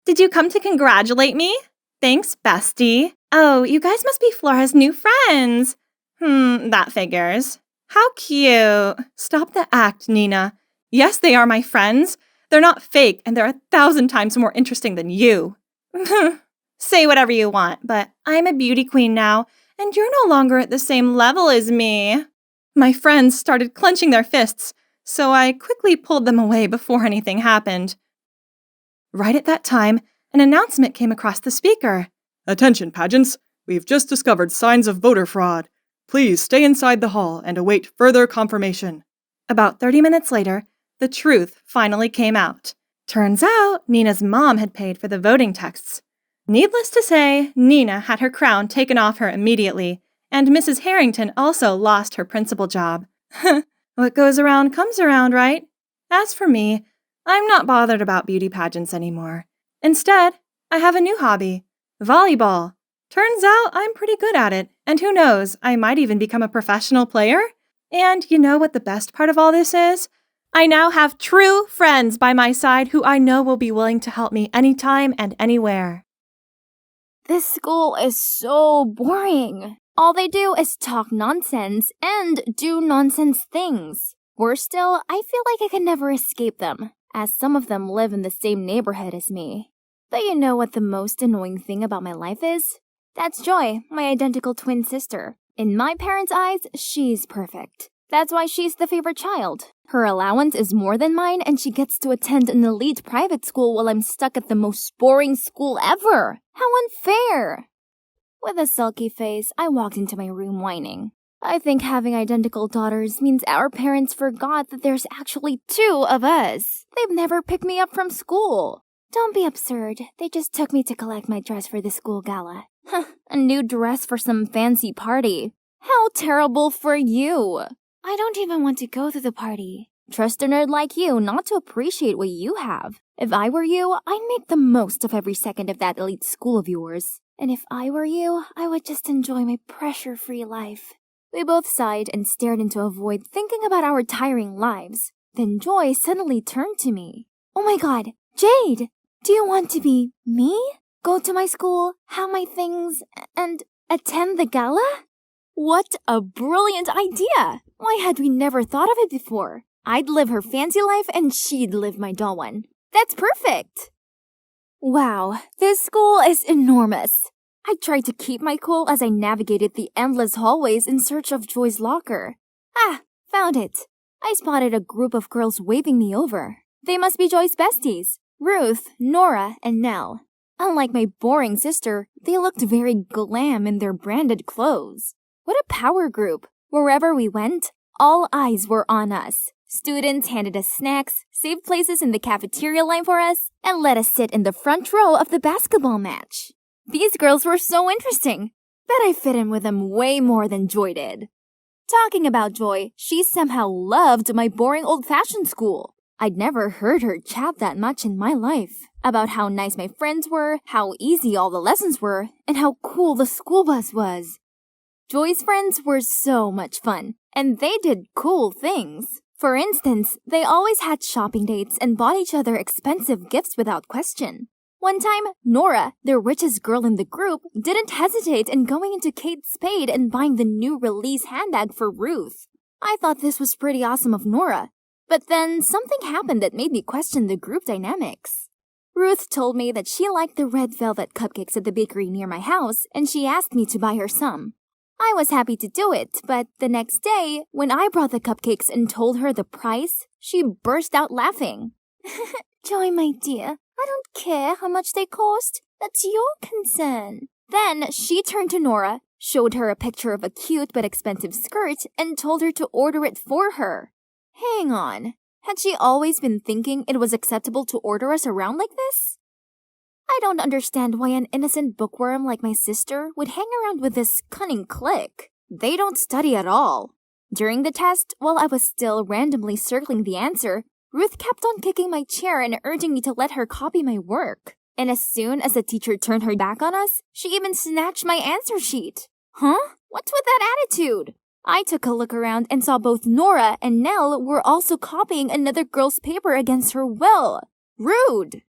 "Did you come to congratulate me? Thanks, bestie. Oh, you guys must be Flora's new friends. That figures. How cute." "Stop the act, Nina. Yes, they are my friends. They're not fake, and they're 1,000 times more interesting than you." "Say whatever you want, but I'm a beauty queen now, and you're no longer at the same level as me." My friends started clenching their fists, so I quickly pulled them away before anything happened. Right at that time, an announcement came across the speaker. "Attention, pageants. We've just discovered signs of voter fraud. Please stay inside the hall and await further confirmation." About 30 minutes later, the truth finally came out. Turns out, Nina's mom had paid for the voting texts. Needless to say, Nina had her crown taken off her immediately, and Mrs. Harrington also lost her principal job. What goes around comes around, right? As for me, I'm not bothered about beauty pageants anymore. Instead, I have a new hobby, volleyball. Turns out I'm pretty good at it, and who knows, I might even become a professional player. And you know what the best part of all this is? I now have true friends by my side who I know will be willing to help me anytime and anywhere. This school is so boring. All they do is talk nonsense and do nonsense things. Worse still, I feel like I can never escape them, as some of them live in the same neighborhood as me. But you know what the most annoying thing about my life is? That's Joy, my identical twin sister. In my parents' eyes, she's perfect. That's why she's the favorite child. Her allowance is more than mine, and she gets to attend an elite private school while I'm stuck at the most boring school ever. How unfair! With a sulky face, I walked into my room whining. I think having identical daughters means our parents forgot that there's actually 2 of us. They've never picked me up from school. Don't be absurd. They just took me to collect my dress for the school gala. A new dress for some fancy party. How terrible for you. I don't even want to go to the party. Trust a nerd like you not to appreciate what you have. If I were you, I'd make the most of every second of that elite school of yours. And if I were you, I would just enjoy my pressure-free life. We both sighed and stared into a void, thinking about our tiring lives. Then Joy suddenly turned to me. Oh my god, Jade! Do you want to be me? Go to my school, have my things, and attend the gala? What a brilliant idea! Why had we never thought of it before? I'd live her fancy life and she'd live my dull one. That's perfect! Wow, this school is enormous. I tried to keep my cool as I navigated the endless hallways in search of Joy's locker. Ah, found it. I spotted a group of girls waving me over. They must be Joy's besties. Ruth, Nora, and Nell. Unlike my boring sister, they looked very glam in their branded clothes. What a power group! Wherever we went, all eyes were on us. Students handed us snacks, saved places in the cafeteria line for us, and let us sit in the front row of the basketball match. These girls were so interesting. Bet I fit in with them way more than Joy did. Talking about Joy, she somehow loved my boring old-fashioned school. I'd never heard her chat that much in my life. About how nice my friends were, how easy all the lessons were, and how cool the school bus was. Joy's friends were so much fun, and they did cool things. For instance, they always had shopping dates and bought each other expensive gifts without question. One time, Nora, the richest girl in the group, didn't hesitate in going into Kate Spade and buying the new release handbag for Ruth. I thought this was pretty awesome of Nora. But then something happened that made me question the group dynamics. Ruth told me that she liked the red velvet cupcakes at the bakery near my house, and she asked me to buy her some. I was happy to do it, but the next day, when I brought the cupcakes and told her the price, she burst out laughing. Joy, my dear, I don't care how much they cost. That's your concern. Then she turned to Nora, showed her a picture of a cute but expensive skirt, and told her to order it for her. Hang on. Had she always been thinking it was acceptable to order us around like this? I don't understand why an innocent bookworm like my sister would hang around with this cunning clique. They don't study at all. During the test, while I was still randomly circling the answer, Ruth kept on kicking my chair and urging me to let her copy my work. And as soon as the teacher turned her back on us, she even snatched my answer sheet. Huh? What's with that attitude? I took a look around and saw both Nora and Nell were also copying another girl's paper against her will. Rude!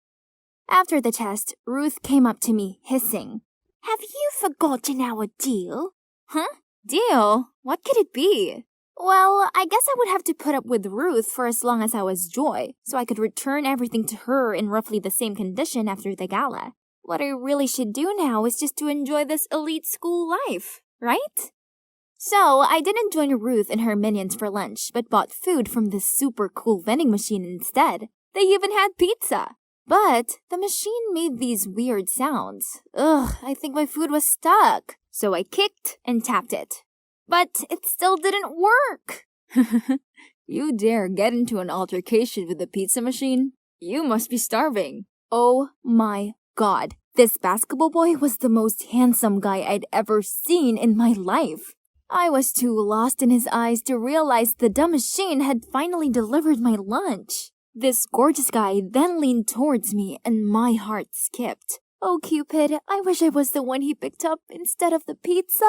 After the test, Ruth came up to me, hissing. Have you forgotten our deal? Huh? Deal? What could it be? Well, I guess I would have to put up with Ruth for as long as I was Joy, so I could return everything to her in roughly the same condition after the gala. What I really should do now is just to enjoy this elite school life, right? So, I didn't join Ruth and her minions for lunch, but bought food from this super cool vending machine instead. They even had pizza. But the machine made these weird sounds. Ugh, I think my food was stuck. So I kicked and tapped it. But it still didn't work. You dare get into an altercation with the pizza machine? You must be starving. Oh my god. This basketball boy was the most handsome guy I'd ever seen in my life. I was too lost in his eyes to realize the dumb machine had finally delivered my lunch. This gorgeous guy then leaned towards me and my heart skipped. Oh, Cupid, I wish I was the one he picked up instead of the pizza.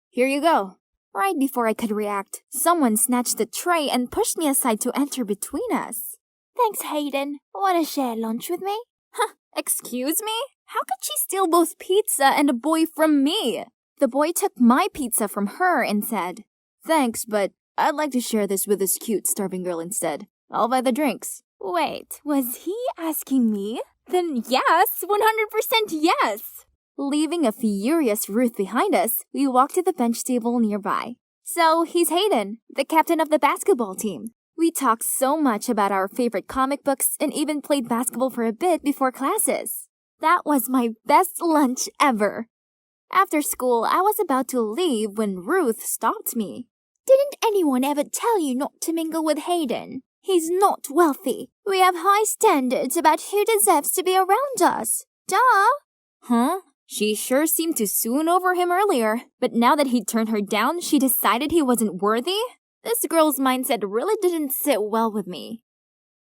Here you go. Right before I could react, someone snatched the tray and pushed me aside to enter between us. Thanks, Hayden. Want to share lunch with me? Huh, excuse me? How could she steal both pizza and a boy from me? The boy took my pizza from her and said, Thanks, but I'd like to share this with this cute, starving girl instead. I'll buy the drinks. Wait, was he asking me? Then yes, 100% yes! Leaving a furious Ruth behind us, we walked to the bench table nearby. So he's Hayden, the captain of the basketball team. We talked so much about our favorite comic books and even played basketball for a bit before classes. That was my best lunch ever. After school, I was about to leave when Ruth stopped me. Didn't anyone ever tell you not to mingle with Hayden? He's not wealthy. We have high standards about who deserves to be around us. Duh! Huh? She sure seemed to swoon over him earlier, but now that he'd turned her down, she decided he wasn't worthy? This girl's mindset really didn't sit well with me.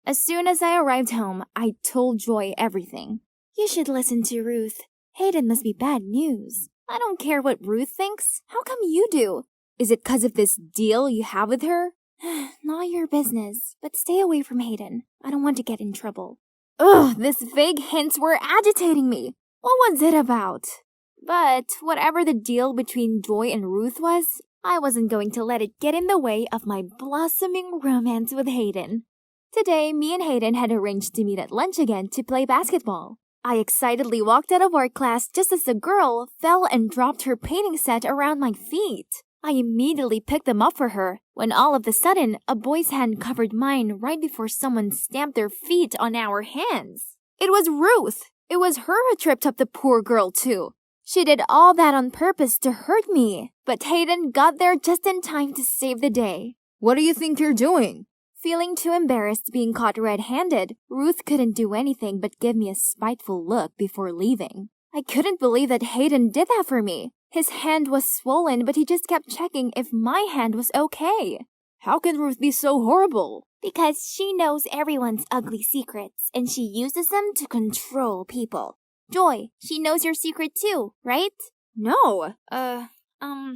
As soon as I arrived home, I told Joy everything. You should listen to Ruth. Hayden must be bad news. I don't care what Ruth thinks. How come you do? Is it 'cause of this deal you have with her? Not your business, but stay away from Hayden. I don't want to get in trouble. Ugh, these vague hints were agitating me. What was it about? But whatever the deal between Joy and Ruth was, I wasn't going to let it get in the way of my blossoming romance with Hayden. Today, me and Hayden had arranged to meet at lunch again to play basketball. I excitedly walked out of art class just as the girl fell and dropped her painting set around my feet. I immediately picked them up for her, when all of a sudden, a boy's hand covered mine right before someone stamped their feet on our hands. It was Ruth! It was her who tripped up the poor girl, too. She did all that on purpose to hurt me, but Hayden got there just in time to save the day. What do you think you're doing? Feeling too embarrassed being caught red-handed, Ruth couldn't do anything but give me a spiteful look before leaving. I couldn't believe that Hayden did that for me. His hand was swollen, but he just kept checking if my hand was okay. How can Ruth be so horrible? Because she knows everyone's ugly secrets, and she uses them to control people. Joy, she knows your secret too, right? No, I'm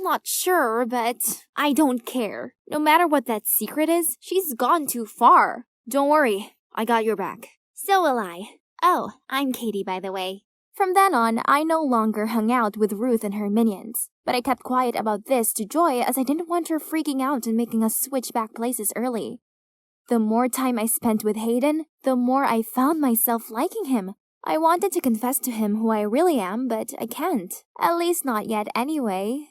not sure, but I don't care. No matter what that secret is, she's gone too far. Don't worry, I got your back. So will I. Oh, I'm Katie, by the way. From then on, I no longer hung out with Ruth and her minions, but I kept quiet about this to Joy as I didn't want her freaking out and making us switch back places early. The more time I spent with Hayden, the more I found myself liking him. I wanted to confess to him who I really am, but I can't. At least not yet anyway.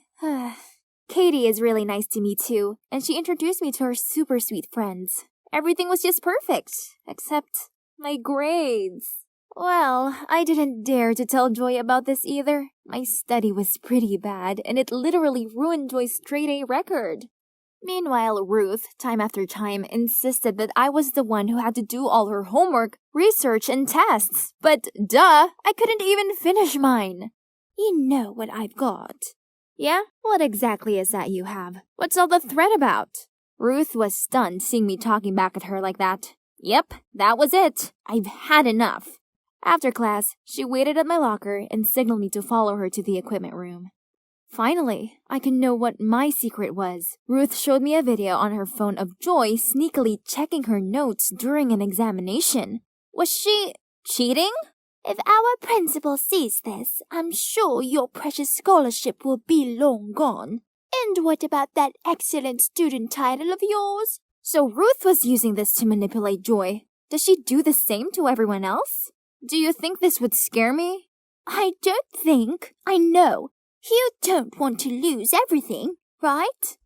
Katie is really nice to me too, and she introduced me to her super sweet friends. Everything was just perfect, except my grades. Well, I didn't dare to tell Joy about this either. My study was pretty bad, and it literally ruined Joy's straight-A record. Meanwhile, Ruth, time after time, insisted that I was the one who had to do all her homework, research, and tests. But duh, I couldn't even finish mine. You know what I've got. Yeah? What exactly is that you have? What's all the threat about? Ruth was stunned seeing me talking back at her like that. Yep, that was it. I've had enough. After class, she waited at my locker and signaled me to follow her to the equipment room. Finally, I could know what my secret was. Ruth showed me a video on her phone of Joy sneakily checking her notes during an examination. Was she cheating? If our principal sees this, I'm sure your precious scholarship will be long gone. And what about that excellent student title of yours? So Ruth was using this to manipulate Joy. Does she do the same to everyone else? Do you think this would scare me? I don't think. I know. You don't want to lose everything, right?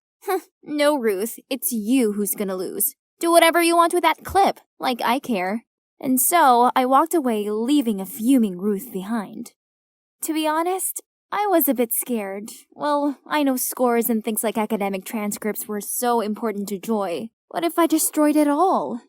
No, Ruth. It's you who's gonna lose. Do whatever you want with that clip, like I care. And so I walked away, leaving a fuming Ruth behind. To be honest, I was a bit scared. Well, I know scores and things like academic transcripts were so important to Joy. What if I destroyed it all?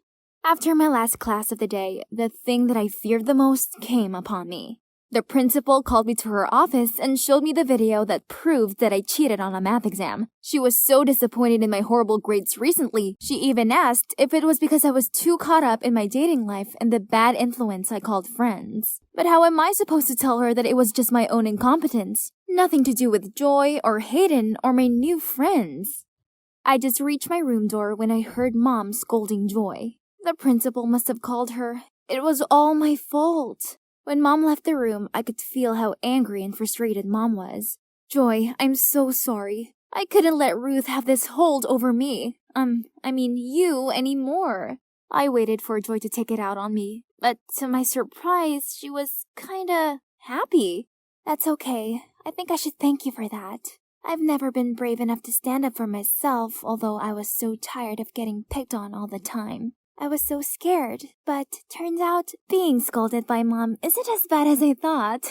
After my last class of the day, the thing that I feared the most came upon me. The principal called me to her office and showed me the video that proved that I cheated on a math exam. She was so disappointed in my horrible grades recently, she even asked if it was because I was too caught up in my dating life and the bad influence I called friends. But how am I supposed to tell her that it was just my own incompetence? Nothing to do with Joy or Hayden or my new friends. I just reached my room door when I heard Mom scolding Joy. The principal must have called her. It was all my fault. When Mom left the room, I could feel how angry and frustrated Mom was. Joy, I'm so sorry. I couldn't let Ruth have this hold over me. You anymore. I waited for Joy to take it out on me, but to my surprise, she was kinda happy. That's okay. I think I should thank you for that. I've never been brave enough to stand up for myself, although I was so tired of getting picked on all the time. I was so scared, but turns out being scolded by Mom isn't as bad as I thought.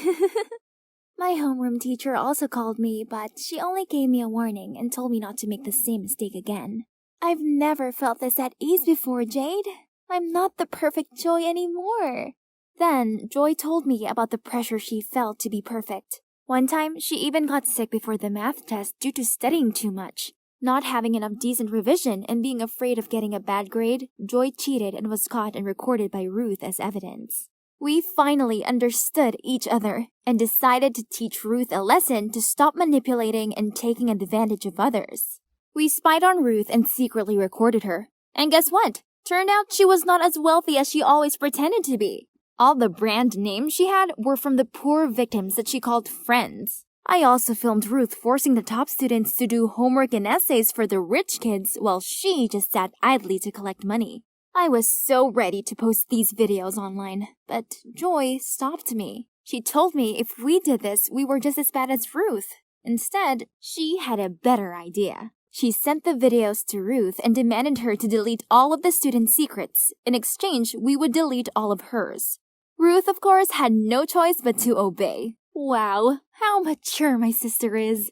My homeroom teacher also called me, but she only gave me a warning and told me not to make the same mistake again. I've never felt this at ease before, Jade. I'm not the perfect Joy anymore. Then, Joy told me about the pressure she felt to be perfect. One time, she even got sick before the math test due to studying too much. Not having enough decent revision and being afraid of getting a bad grade, Joy cheated and was caught and recorded by Ruth as evidence. We finally understood each other and decided to teach Ruth a lesson to stop manipulating and taking advantage of others. We spied on Ruth and secretly recorded her. And guess what? Turned out she was not as wealthy as she always pretended to be. All the brand names she had were from the poor victims that she called friends. I also filmed Ruth forcing the top students to do homework and essays for the rich kids while she just sat idly to collect money. I was so ready to post these videos online, but Joy stopped me. She told me if we did this, we were just as bad as Ruth. Instead, she had a better idea. She sent the videos to Ruth and demanded her to delete all of the students' secrets. In exchange, we would delete all of hers. Ruth, of course, had no choice but to obey. Wow, how mature my sister is.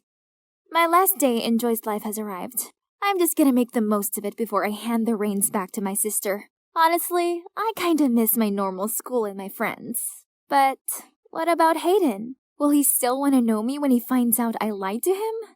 My last day in Joy's life has arrived. I'm just gonna make the most of it before I hand the reins back to my sister. Honestly, I kinda miss my normal school and my friends. But what about Hayden? Will he still want to know me when he finds out I lied to him?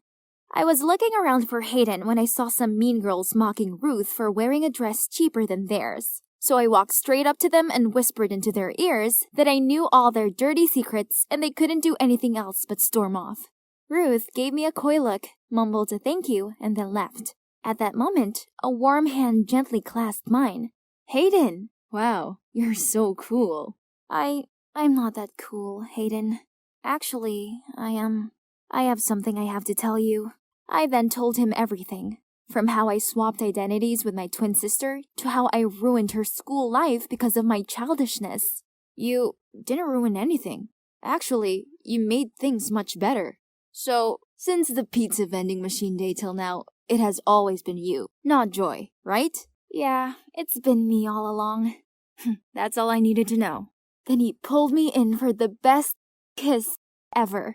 I was looking around for Hayden when I saw some mean girls mocking Ruth for wearing a dress cheaper than theirs. So I walked straight up to them and whispered into their ears that I knew all their dirty secrets and they couldn't do anything else but storm off. Ruth gave me a coy look, mumbled a thank you, and then left. At that moment, a warm hand gently clasped mine. Hayden! Wow, you're so cool. I'm not that cool, Hayden. Actually, I am. I have something I have to tell you. I then told him everything. From how I swapped identities with my twin sister to how I ruined her school life because of my childishness. You didn't ruin anything. Actually, you made things much better. So, since the pizza vending machine day till now, it has always been you, not Joy, right? Yeah, it's been me all along. That's all I needed to know. Then he pulled me in for the best kiss ever.